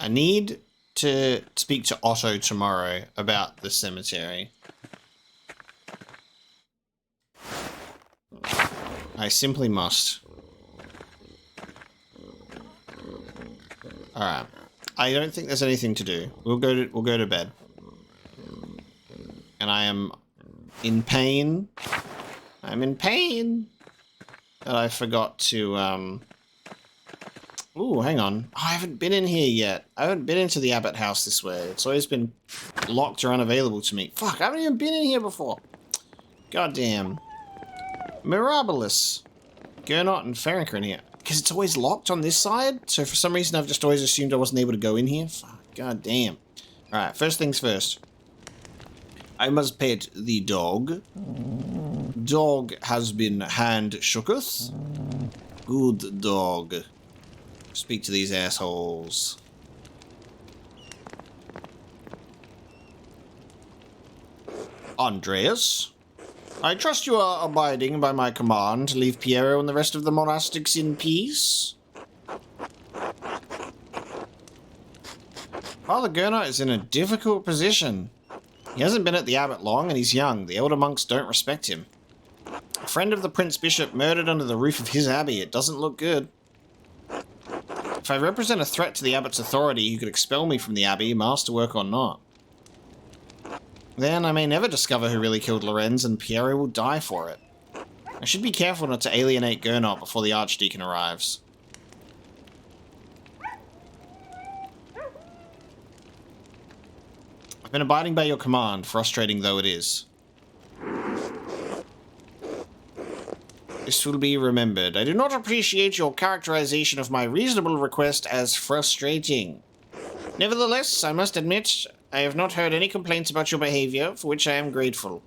I need to speak to Otto tomorrow about the cemetery. I simply must. Alright. I don't think there's anything to do. We'll go to bed. And I am in pain. I'm in pain that I forgot to Ooh, hang on. Oh, I haven't been in here yet. I haven't been into the Abbott house this way. It's always been locked or unavailable to me. Fuck, I haven't even been in here before. Goddamn. Mirabilis. Gernot and Ferenc are in here. Because it's always locked on this side, so for some reason I've just always assumed I wasn't able to go in here. Fuck, goddamn. Alright, first things first. I must pet the dog. Dog has been hand shooketh. Good dog. Speak to these assholes. Andreas, I trust you are abiding by my command to leave Piero and the rest of the monastics in peace. Father Gernot is in a difficult position. He hasn't been at the abbot long and he's young. The elder monks don't respect him. A friend of the Prince Bishop murdered under the roof of his abbey. It doesn't look good. If I represent a threat to the abbot's authority, he could expel me from the abbey, masterwork or not. Then I may never discover who really killed Lorenz and Piero will die for it. I should be careful not to alienate Gernot before the Archdeacon arrives. I've been abiding by your command, frustrating though it is. This will be remembered. I do not appreciate your characterization of my reasonable request as frustrating. Nevertheless, I must admit, I have not heard any complaints about your behavior, for which I am grateful.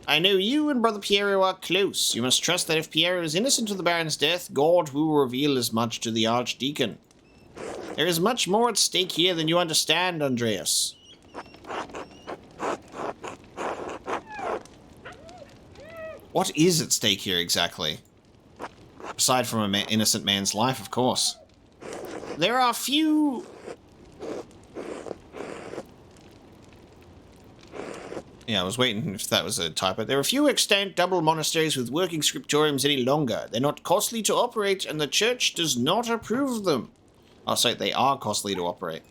I know you and Brother Piero are close. You must trust that if Piero is innocent of the Baron's death, God will reveal as much to the Archdeacon. There is much more at stake here than you understand, Andreas. What is at stake here exactly? Aside from an innocent man's life, of course. There are few... Yeah, I was waiting if that was a typo. There are few extant double monasteries with working scriptoriums any longer. They're not costly to operate, and the church does not approve of them. Oh, sorry, they are costly to operate.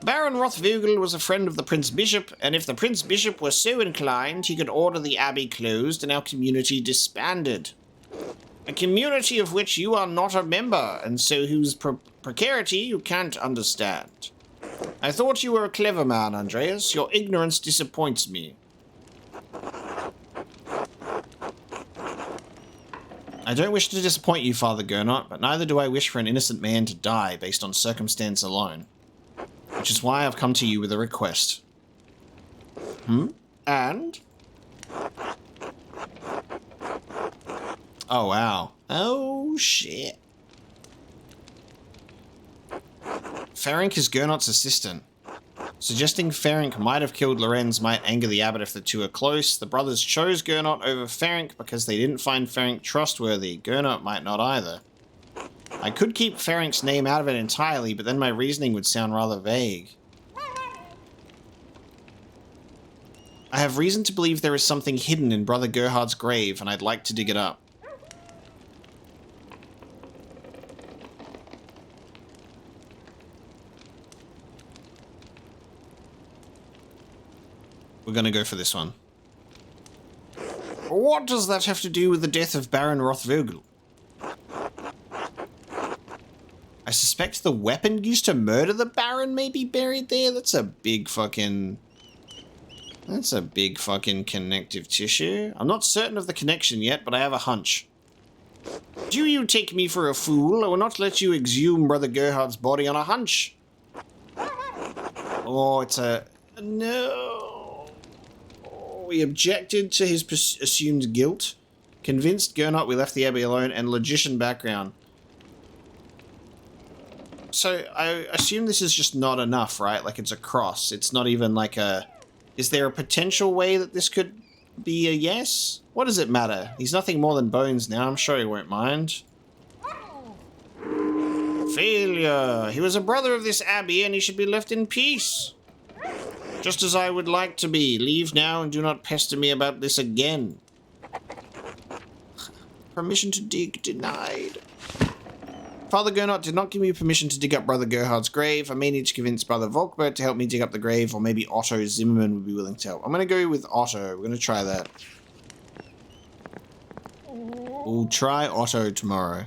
Baron Rothvogel was a friend of the Prince Bishop, and if the Prince Bishop were so inclined, he could order the abbey closed and our community disbanded. A community of which you are not a member, and so whose precarity you can't understand. I thought you were a clever man, Andreas. Your ignorance disappoints me. I don't wish to disappoint you, Father Gernot, but neither do I wish for an innocent man to die based on circumstance alone. Which is why I've come to you with a request. And? Oh, wow. Oh, shit. Ferenc is Gernot's assistant. Suggesting Ferenc might have killed Lorenz might anger the abbot if the two are close. The brothers chose Gernot over Ferenc because they didn't find Ferenc trustworthy. Gernot might not either. I could keep Ferenc's name out of it entirely, but then my reasoning would sound rather vague. I have reason to believe there is something hidden in Brother Gerhard's grave, and I'd like to dig it up. We're gonna go for this one. What does that have to do with the death of Baron Rothvogel? I suspect the weapon used to murder the Baron may be buried there. That's a big fucking connective tissue. I'm not certain of the connection yet, but I have a hunch. Do you take me for a fool? I will not let you exhume Brother Gerhard's body on a hunch. Oh, it's a... No. Oh, we objected to his assumed guilt. Convinced Gernot we left the abbey alone, and logician background. So, I assume this is just not enough, right? Like, it's a cross. It's not even like a... Is there a potential way that this could be a yes? What does it matter? He's nothing more than bones now. I'm sure he won't mind. Failure. He was a brother of this abbey, and he should be left in peace. Just as I would like to be. Leave now and do not pester me about this again. Permission to dig denied. Father Gernot did not give me permission to dig up Brother Gerhard's grave. I may need to convince Brother Volkbert to help me dig up the grave, or maybe Otto Zimmerman would be willing to help. I'm going to go with Otto. We're going to try that. We'll try Otto tomorrow.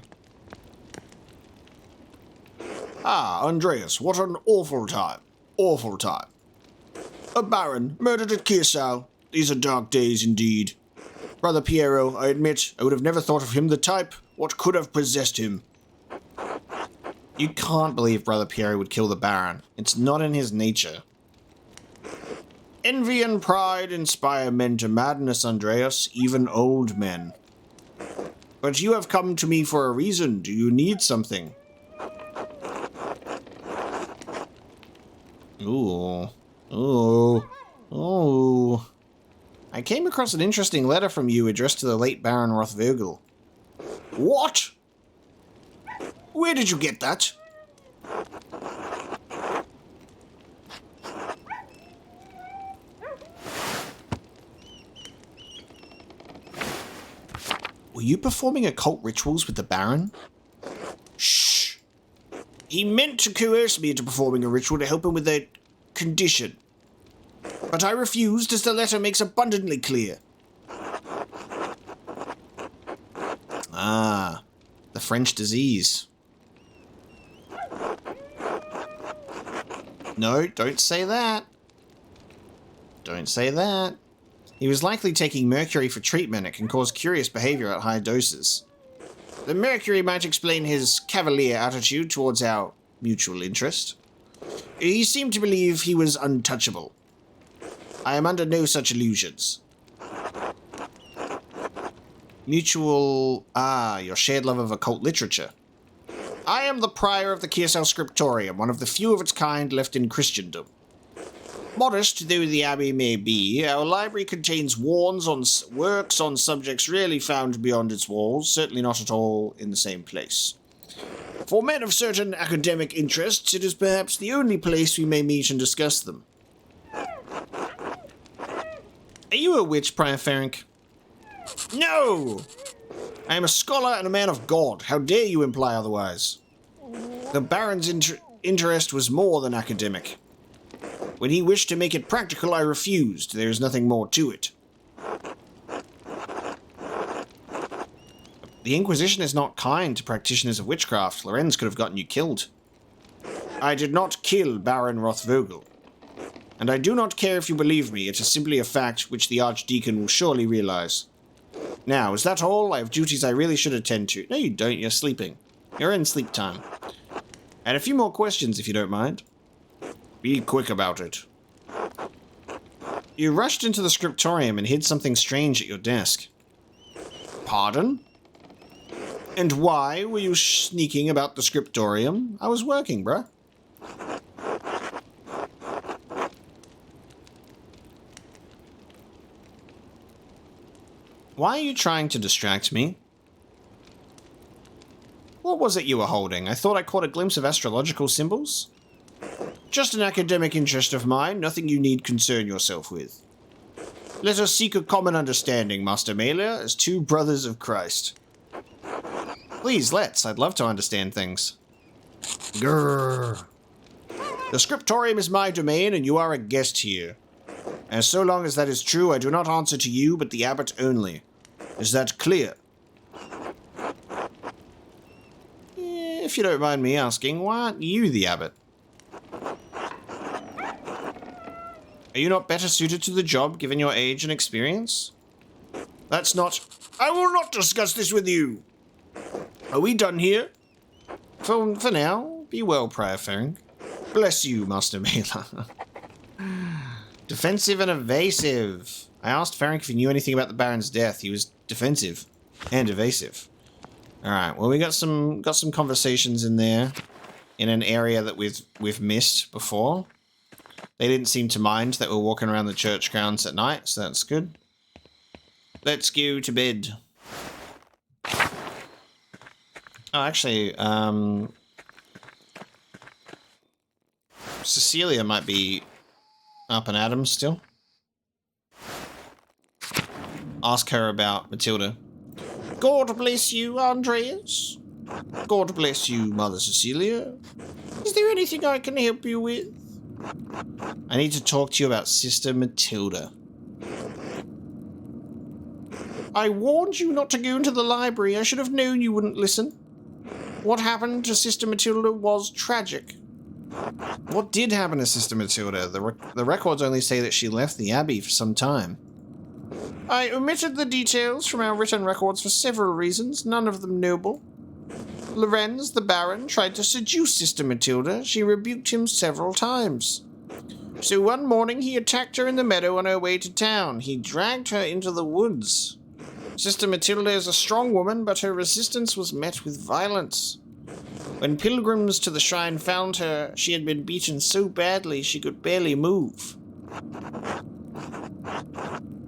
Ah, Andreas, what an awful time. Awful time. A baron, murdered at Kirsau. These are dark days indeed. Brother Piero, I admit, I would have never thought of him the type. What could have possessed him? You can't believe Brother Piero would kill the Baron. It's not in his nature. Envy and pride inspire men to madness, Andreas, even old men. But you have come to me for a reason. Do you need something? Ooh. Ooh. Oh. I came across an interesting letter from you addressed to the late Baron Rothvogel. What? Where did you get that? Were you performing occult rituals with the Baron? Shh. He meant to coerce me into performing a ritual to help him with a condition. But I refused, as the letter makes abundantly clear. Ah, the French disease. No, don't say that. Don't say that. He was likely taking mercury for treatment. It can cause curious behavior at high doses. The mercury might explain his cavalier attitude towards our mutual interest. He seemed to believe he was untouchable. I am under no such illusions. Mutual... Ah, your shared love of occult literature. I am the prior of the Kiersau Scriptorium, one of the few of its kind left in Christendom. Modest though the abbey may be, our library contains works on subjects rarely found beyond its walls, certainly not at all in the same place. For men of certain academic interests, it is perhaps the only place we may meet and discuss them. Are you a witch, Prior Ferenc? No! I am a scholar and a man of God. How dare you imply otherwise? The Baron's interest was more than academic. When he wished to make it practical, I refused. There is nothing more to it. The Inquisition is not kind to practitioners of witchcraft. Lorenz could have gotten you killed. I did not kill Baron Rothvogel. And I do not care if you believe me. It is simply a fact which the Archdeacon will surely realize. Now, is that all? I have duties I really should attend to. No, you don't. You're sleeping. You're in sleep time. And a few more questions, if you don't mind. Be quick about it. You rushed into the scriptorium and hid something strange at your desk. Pardon? And why were you sneaking about the scriptorium? I was working, bruh. Why are you trying to distract me? What was it you were holding? I thought I caught a glimpse of astrological symbols. Just an academic interest of mine, nothing you need concern yourself with. Let us seek a common understanding, Master Malia, as two brothers of Christ. Please, let's. I'd love to understand things. Grrr. The scriptorium is my domain, and you are a guest here. And so long as that is true, I do not answer to you, but the abbot only. Is that clear? If you don't mind me asking, why aren't you the abbot? Are you not better suited to the job, given your age and experience? That's not... I will not discuss this with you! Are we done here? For now, be well, Prior Ferenc. Bless you, Master Mela. Defensive and evasive. I asked Ferenc if he knew anything about the Baron's death. He was defensive and evasive. Alright, well we got some conversations in there in an area that we've missed before. They didn't seem to mind that we're walking around the church grounds at night, so that's good. Let's go to bed. Oh, actually, Cecilia might be up and at 'em still. Ask her about Matilda. God bless you, Andreas. God bless you, Mother Cecilia. Is there anything I can help you with? I need to talk to you about Sister Matilda. I warned you not to go into the library. I should have known you wouldn't listen. What happened to Sister Matilda was tragic. What did happen to Sister Matilda? The records only say that she left the Abbey for some time. I omitted the details from our written records for several reasons, none of them noble. Lorenz, the Baron, tried to seduce Sister Matilda. She rebuked him several times. So one morning he attacked her in the meadow on her way to town. He dragged her into the woods. Sister Matilda is a strong woman, but her resistance was met with violence. When pilgrims to the shrine found her, she had been beaten so badly she could barely move.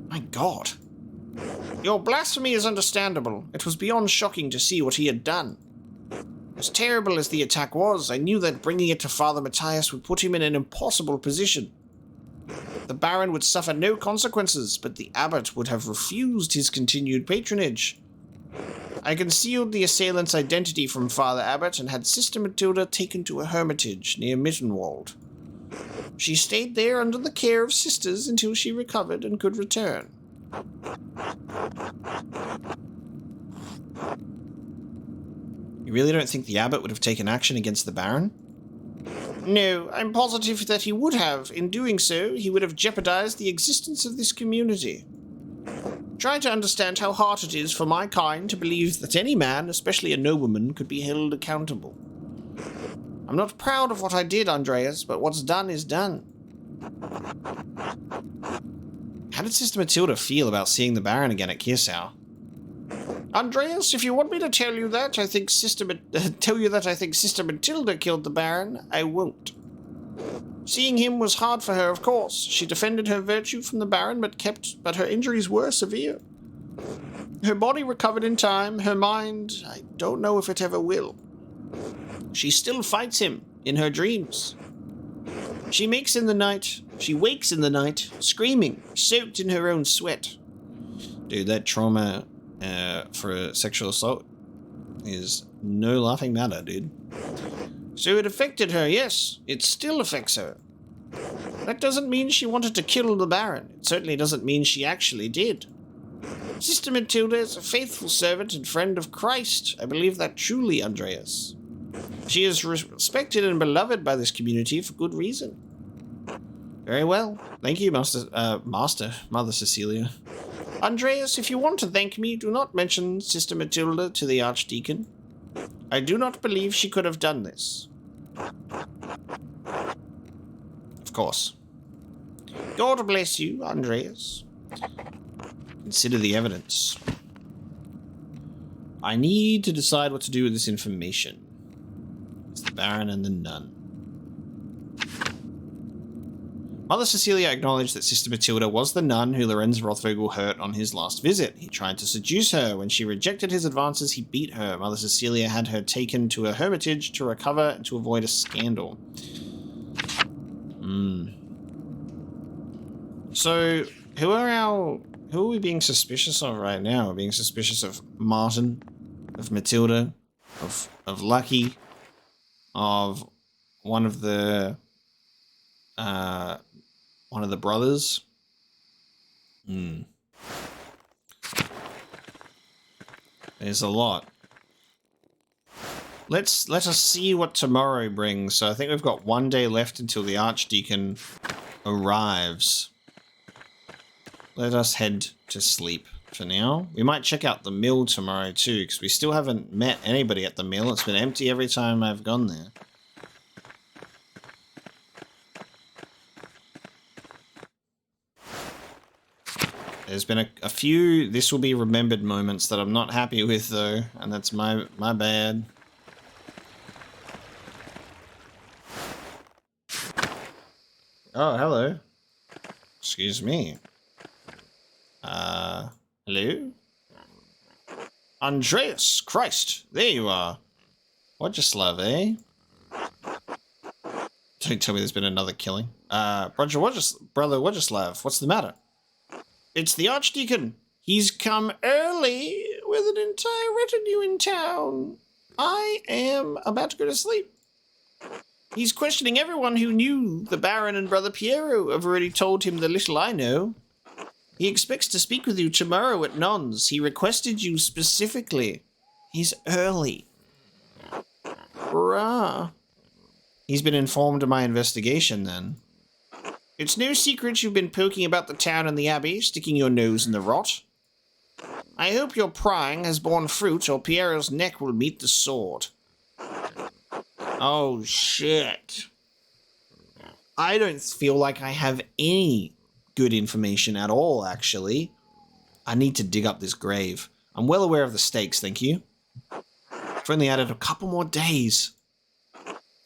My God. Your blasphemy is understandable. It was beyond shocking to see what he had done. As terrible as the attack was, I knew that bringing it to Father Matthias would put him in an impossible position. The Baron would suffer no consequences, but the abbot would have refused his continued patronage. I concealed the assailant's identity from Father Abbot and had Sister Matilda taken to a hermitage near Mittenwald. She stayed there under the care of sisters until she recovered and could return. You really don't think the abbot would have taken action against the Baron? No, I'm positive that he would have. In doing so, he would have jeopardized the existence of this community. Try to understand how hard it is for my kind to believe that any man, especially a nobleman, could be held accountable. I'm not proud of what I did, Andreas, but what's done is done. How did Sister Matilda feel about seeing the Baron again at Kirsau? Andreas, if you want me to tell you that I think Sister Matilda killed the Baron, I won't. Seeing him was hard for her, of course. She defended her virtue from the Baron, but her injuries were severe. Her body recovered in time. Her mind, I don't know if it ever will. She still fights him in her dreams. She wakes in the night, screaming, soaked in her own sweat. Dude, that trauma for sexual assault is no laughing matter, dude. So it affected her, yes. It still affects her. That doesn't mean she wanted to kill the Baron. It certainly doesn't mean she actually did. Sister Matilda is a faithful servant and friend of Christ. I believe that truly, Andreas. She is respected and beloved by this community for good reason. Very well. Thank you, Mother Cecilia. Andreas, if you want to thank me, do not mention Sister Matilda to the Archdeacon. I do not believe she could have done this. Of course. God bless you, Andreas. Consider the evidence. I need to decide what to do with this information. It's the Baron and the nun. Mother Cecilia acknowledged that Sister Matilda was the nun who Lorenz Rothvogel hurt on his last visit. He tried to seduce her. When she rejected his advances, he beat her. Mother Cecilia had her taken to a hermitage to recover and to avoid a scandal. So, who are we being suspicious of right now? We're being suspicious of Martin, of Matilda, of Lucky, of one of the brothers. There's a lot. Let us see what tomorrow brings. So I think we've got one day left until the Archdeacon arrives. Let us head to sleep for now. We might check out the mill tomorrow too, because we still haven't met anybody at the mill. It's been empty every time I've gone there. There's been a few this will be remembered moments that I'm not happy with though, and that's my bad. Oh, hello. Excuse me. Hello? Andreas, Christ, there you are. Władysław, eh? Don't tell me there's been another killing. Brother Władysław, what's the matter? It's the Archdeacon. He's come early with an entire retinue in town. I am about to go to sleep. He's questioning everyone who knew the Baron and Brother Piero. I've already told him the little I know. He expects to speak with you tomorrow at Non's. He requested you specifically. He's early. Rah. He's been informed of my investigation, then. It's no secret you've been poking about the town and the abbey, sticking your nose in the rot. I hope your prying has borne fruit, or Piero's neck will meet the sword. Oh, shit. I don't feel like I have any good information at all, actually. I need to dig up this grave. I'm well aware of the stakes, thank you. I've only added a couple more days.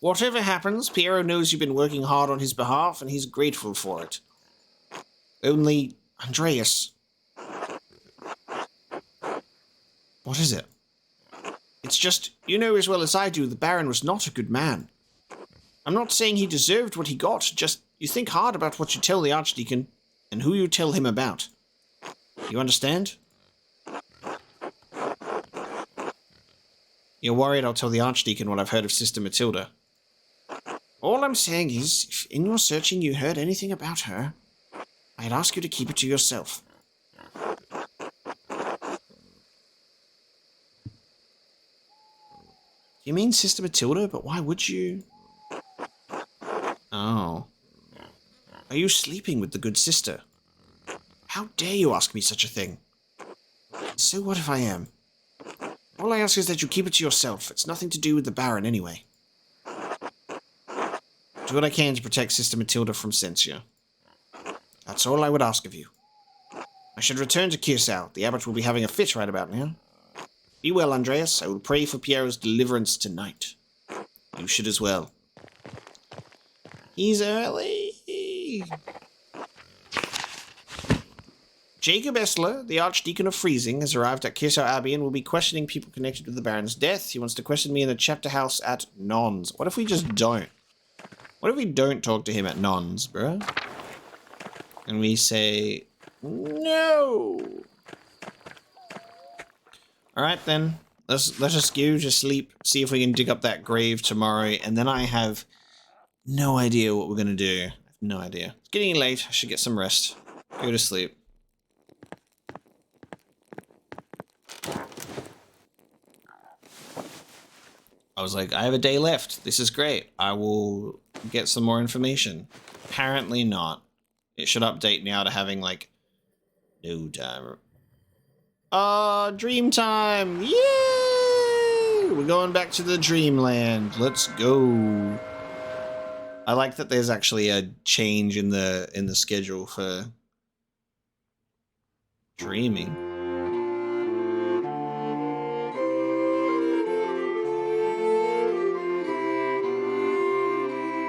Whatever happens, Piero knows you've been working hard on his behalf, and he's grateful for it. Only... Andreas. What is it? It's just, you know as well as I do, the Baron was not a good man. I'm not saying he deserved what he got, just you think hard about what you tell the Archdeacon and who you tell him about. You understand? You're worried I'll tell the Archdeacon what I've heard of Sister Matilda. All I'm saying is, if in your searching you heard anything about her, I'd ask you to keep it to yourself. You mean Sister Matilda? But why would you? Oh. Are you sleeping with the good sister? How dare you ask me such a thing? So what if I am? All I ask is that you keep it to yourself. It's nothing to do with the Baron anyway. Do what I can to protect Sister Matilda from censure. That's all I would ask of you. I should return to Kirsau. The abbot will be having a fit right about now. Be well, Andreas. I will pray for Piero's deliverance tonight. You should as well. He's early. Jacob Essler, the Archdeacon of Freezing, has arrived at Kirsau Abbey and will be questioning people connected with the Baron's death. He wants to question me in the chapter house at Nons. What if we just don't? What if we don't talk to him at Nons, bruh? And we say, no. Alright then, let's just go to sleep, see if we can dig up that grave tomorrow, and then I have no idea what we're going to do. I have no idea. It's getting late, I should get some rest. Go to sleep. I was like, I have a day left. This is great. I will get some more information. Apparently not. It should update now to having, like, no time. Dream time! Yay! We're going back to the dreamland. Let's go. I like that there's actually a change in the schedule for dreaming.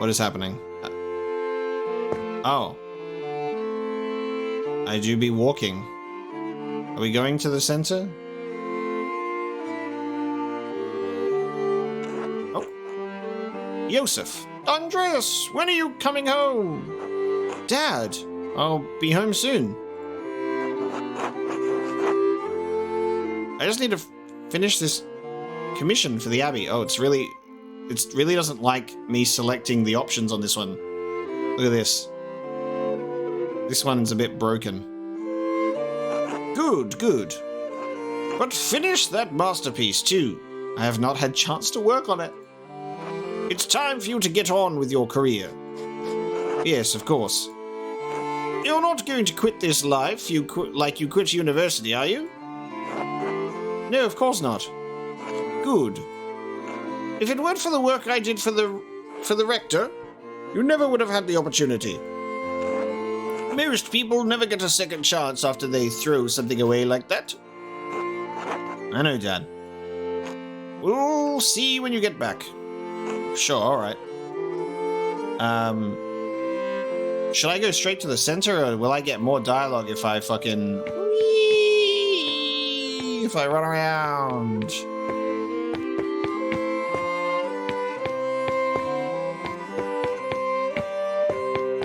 What is happening? Oh. I do be walking. Are we going to the center? Oh. Joseph. Andreas, when are you coming home? Dad, I'll be home soon. I just need to finish this commission for the Abbey. Oh, it really doesn't like me selecting the options on this one. Look at this. This one's a bit broken. Good. But finish that masterpiece too. I have not had chance to work on it. It's time for you to get on with your career. Yes, of course. You're not going to quit this life like you quit university, are you? No, of course not. Good. If it weren't for the work I did for the rector, you never would have had the opportunity. Most people never get a second chance after they throw something away like that. I know, Dad. We'll see when you get back. Sure, alright. Should I go straight to the center, or will I get more dialogue if I fucking... if I run around?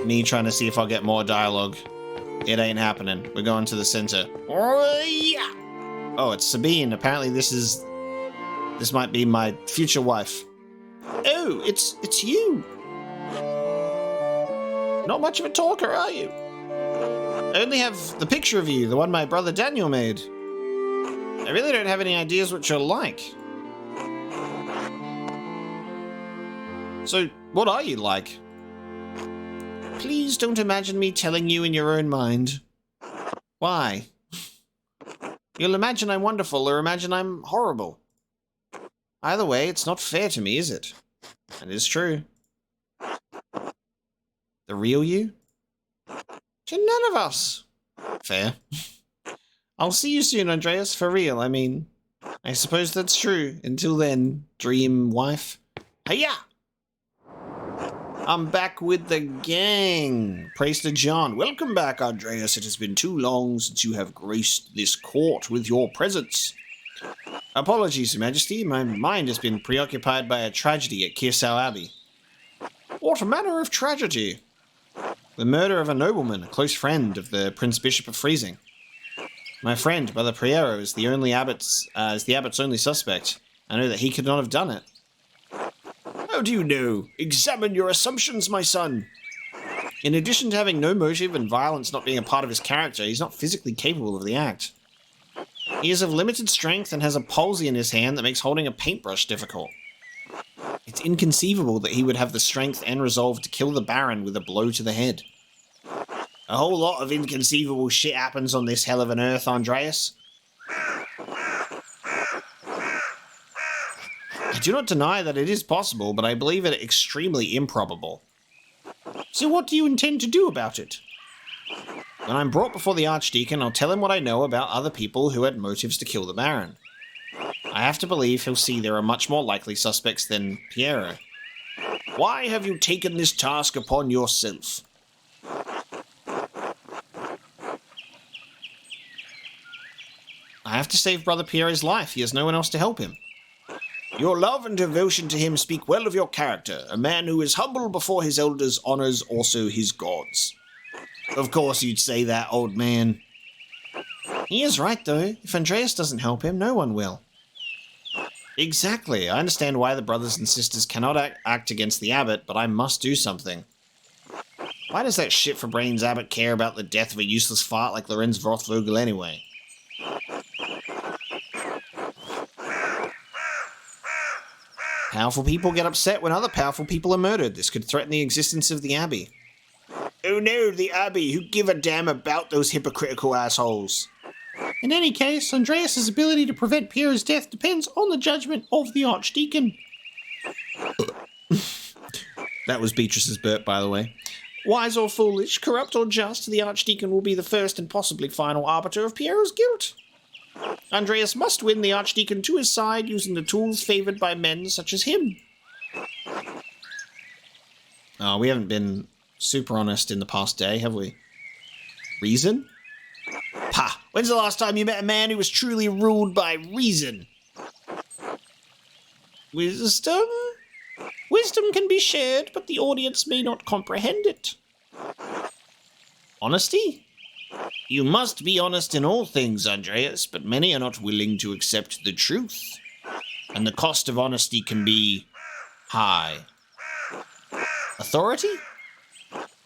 Me trying to see if I'll get more dialogue. It ain't happening. We're going to the center. Oh, yeah. Oh, it's Sabine. Apparently this might be my future wife. Oh, it's you. Not much of a talker, are you? I only have the picture of you, the one my brother Daniel made. I really don't have any ideas what you're like. So, what are you like? Please don't imagine me telling you in your own mind. Why? You'll imagine I'm wonderful or imagine I'm horrible. Either way, it's not fair to me, is it? It is true. The real you? To none of us. Fair. I'll see you soon, Andreas, for real. I mean, I suppose that's true. Until then, dream wife. Hiya! I'm back with the gang. Praise to John. Welcome back, Andreas. It has been too long since you have graced this court with your presence. Apologies, Majesty. My mind has been preoccupied by a tragedy at Kirsau Abbey. What manner of tragedy? The murder of a nobleman, a close friend of the Prince Bishop of Freezing. My friend, Brother Priero, is the abbot's only suspect. I know that he could not have done it. How do you know? Examine your assumptions, my son. In addition to having no motive and violence not being a part of his character, he's not physically capable of the act. He is of limited strength and has a palsy in his hand that makes holding a paintbrush difficult. It's inconceivable that he would have the strength and resolve to kill the Baron with a blow to the head. A whole lot of inconceivable shit happens on this hell of an earth, Andreas. I do not deny that it is possible, but I believe it extremely improbable. So what do you intend to do about it? When I'm brought before the Archdeacon, I'll tell him what I know about other people who had motives to kill the Baron. I have to believe he'll see there are much more likely suspects than Piero. Why have you taken this task upon yourself? I have to save Brother Piero's life. He has no one else to help him. Your love and devotion to him speak well of your character. A man who is humble before his elders honors also his gods. Of course you'd say that, old man. He is right, though. If Andreas doesn't help him, no one will. Exactly. I understand why the brothers and sisters cannot act against the abbot, but I must do something. Why does that shit for brains abbot care about the death of a useless fart like Lorenz Vrothvogel anyway? Powerful people get upset when other powerful people are murdered. This could threaten the existence of the Abbey. Oh no, the Abbey. Who give a damn about those hypocritical assholes? In any case, Andreas' ability to prevent Piero's death depends on the judgment of the Archdeacon. That was Beatrice's burp, by the way. Wise or foolish, corrupt or just, the Archdeacon will be the first and possibly final arbiter of Piero's guilt. Andreas must win the Archdeacon to his side using the tools favoured by men such as him. Oh, we haven't been super honest in the past day, have we? Reason? Ha! When's the last time you met a man who was truly ruled by reason? Wisdom? Wisdom can be shared, but the audience may not comprehend it. Honesty? You must be honest in all things, Andreas, but many are not willing to accept the truth. And the cost of honesty can be high. Authority?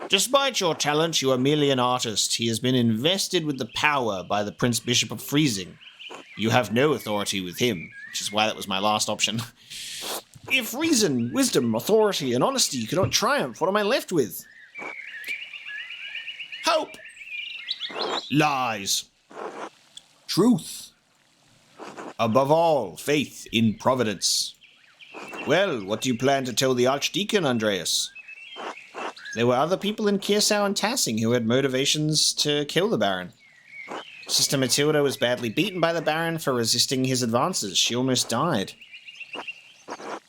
Despite your talent, you are merely an artist. He has been invested with the power by the Prince Bishop of Freezing. You have no authority with him, which is why that was my last option. If reason, wisdom, authority, and honesty cannot triumph, what am I left with? Hope! Lies. Truth. Above all, faith in Providence. Well, what do you plan to tell the Archdeacon, Andreas? There were other people in Kirsau and Tassing who had motivations to kill the Baron. Sister Matilda was badly beaten by the Baron for resisting his advances. She almost died.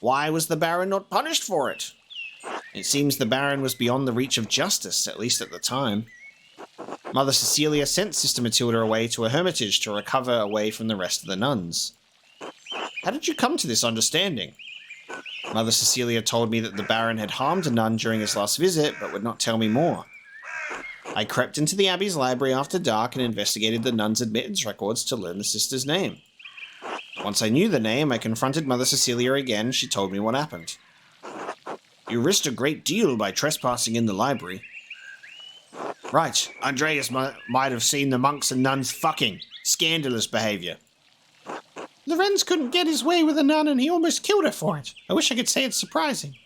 Why was the Baron not punished for it? It seems the Baron was beyond the reach of justice, at least at the time. Mother Cecilia sent Sister Matilda away to a hermitage to recover away from the rest of the nuns. How did you come to this understanding? Mother Cecilia told me that the Baron had harmed a nun during his last visit, but would not tell me more. I crept into the Abbey's library after dark and investigated the nuns' admittance records to learn the sister's name. Once I knew the name, I confronted Mother Cecilia again. She told me what happened. You risked a great deal by trespassing in the library. Right, Andreas might have seen the monks and nuns fucking. Scandalous behaviour. Lorenz couldn't get his way with a nun and he almost killed her for it. I wish I could say it's surprising.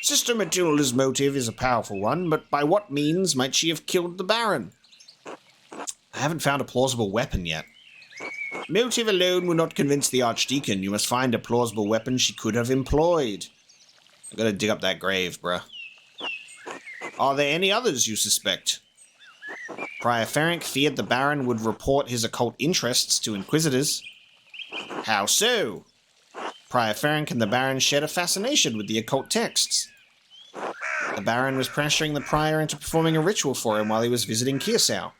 Sister Matilda's motive is a powerful one, but by what means might she have killed the Baron? I haven't found a plausible weapon yet. Motive alone will not convince the Archdeacon. You must find a plausible weapon she could have employed. I've got to dig up that grave, bruh. Are there any others you suspect? Prior Ferenc feared the Baron would report his occult interests to Inquisitors. How so? Prior Ferenc and the Baron shared a fascination with the occult texts. The Baron was pressuring the Prior into performing a ritual for him while he was visiting Kirsau.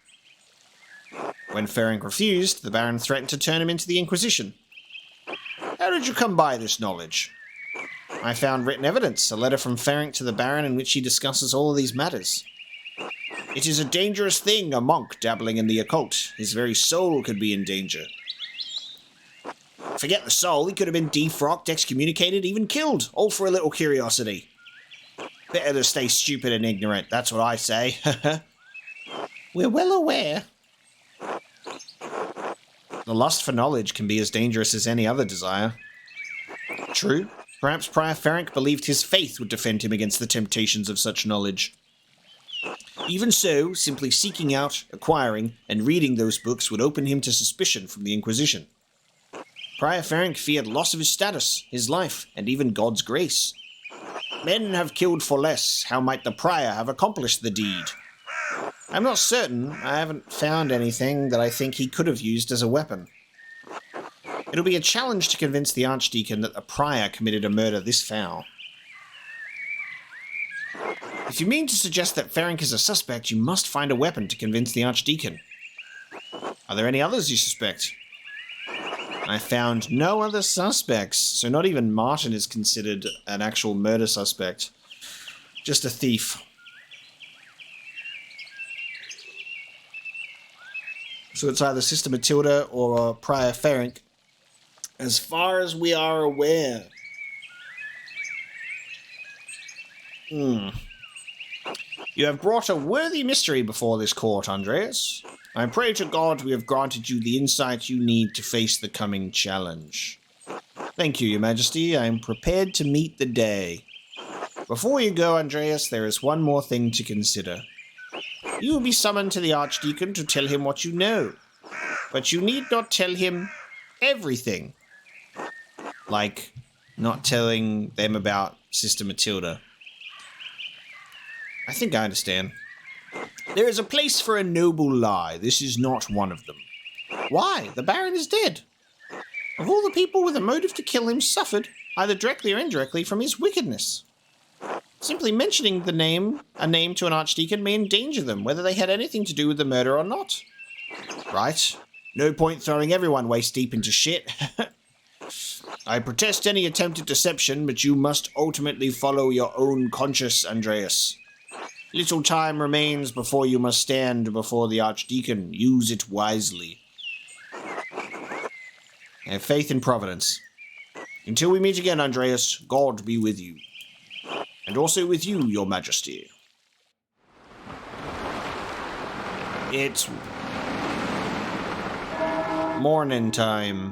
When Ferenc refused, the Baron threatened to turn him into the Inquisition. How did you come by this knowledge? I found written evidence, a letter from Ferenc to the Baron in which he discusses all of these matters. It is a dangerous thing, a monk dabbling in the occult. His very soul could be in danger. Forget the soul, he could have been defrocked, excommunicated, even killed, all for a little curiosity. Better to stay stupid and ignorant, that's what I say. We're well aware. The lust for knowledge can be as dangerous as any other desire. True, perhaps Prior Ferenc believed his faith would defend him against the temptations of such knowledge. Even so, simply seeking out, acquiring, and reading those books would open him to suspicion from the Inquisition. Prior Ferenc feared loss of his status, his life, and even God's grace. Men have killed for less, how might the Prior have accomplished the deed? I'm not certain, I haven't found anything that I think he could have used as a weapon. It'll be a challenge to convince the Archdeacon that the Prior committed a murder this foul. If you mean to suggest that Ferenc is a suspect, you must find a weapon to convince the Archdeacon. Are there any others you suspect? I found no other suspects, so not even Martin is considered an actual murder suspect. Just a thief. So it's either Sister Matilda or Prior Ferenc, as far as we are aware. You have brought a worthy mystery before this court, Andreas. I pray to God we have granted you the insight you need to face the coming challenge. Thank you, Your Majesty. I am prepared to meet the day. Before you go, Andreas, there is one more thing to consider. You will be summoned to the Archdeacon to tell him what you know. But you need not tell him everything. Like, not telling them about Sister Matilda. I think I understand. There is a place for a noble lie. This is not one of them. Why? The Baron is dead. Of all the people with a motive to kill him suffered, either directly or indirectly, from his wickedness. Simply mentioning a name to an Archdeacon may endanger them, whether they had anything to do with the murder or not. Right. No point throwing everyone waist deep into shit. I protest any attempted deception, but you must ultimately follow your own conscience, Andreas. Little time remains before you must stand before the Archdeacon. Use it wisely. Have faith in Providence. Until we meet again, Andreas, God be with you. And also with you, Your Majesty. It's morning time.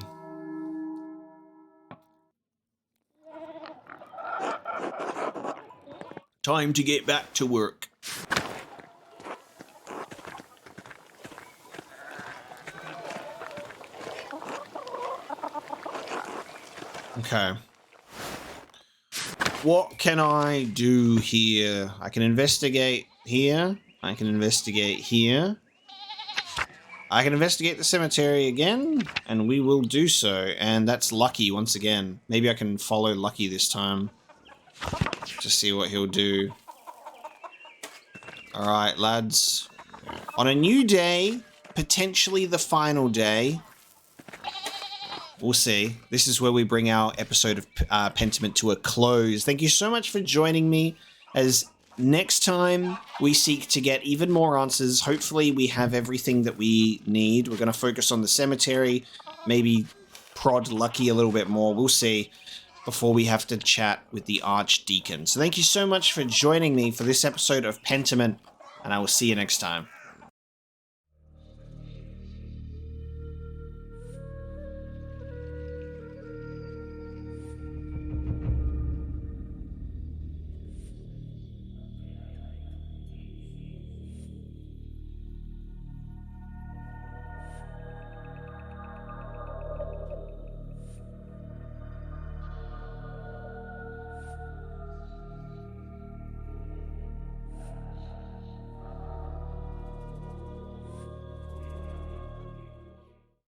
Time to get back to work. Okay. What can I do here? I can investigate here. I can investigate here. I can investigate the cemetery again, and we will do so. And that's Lucky once again. Maybe I can follow Lucky this time to see what he'll do. Alright, lads. On a new day, potentially the final day. We'll see. This is where we bring our episode of Pentiment to a close. Thank you so much for joining me, as next time we seek to get even more answers. Hopefully we have everything that we need. We're going to focus on the cemetery, maybe prod Lucky a little bit more. We'll see, before we have to chat with the Archdeacon. So thank you so much for joining me for this episode of Pentiment, and I will see you next time.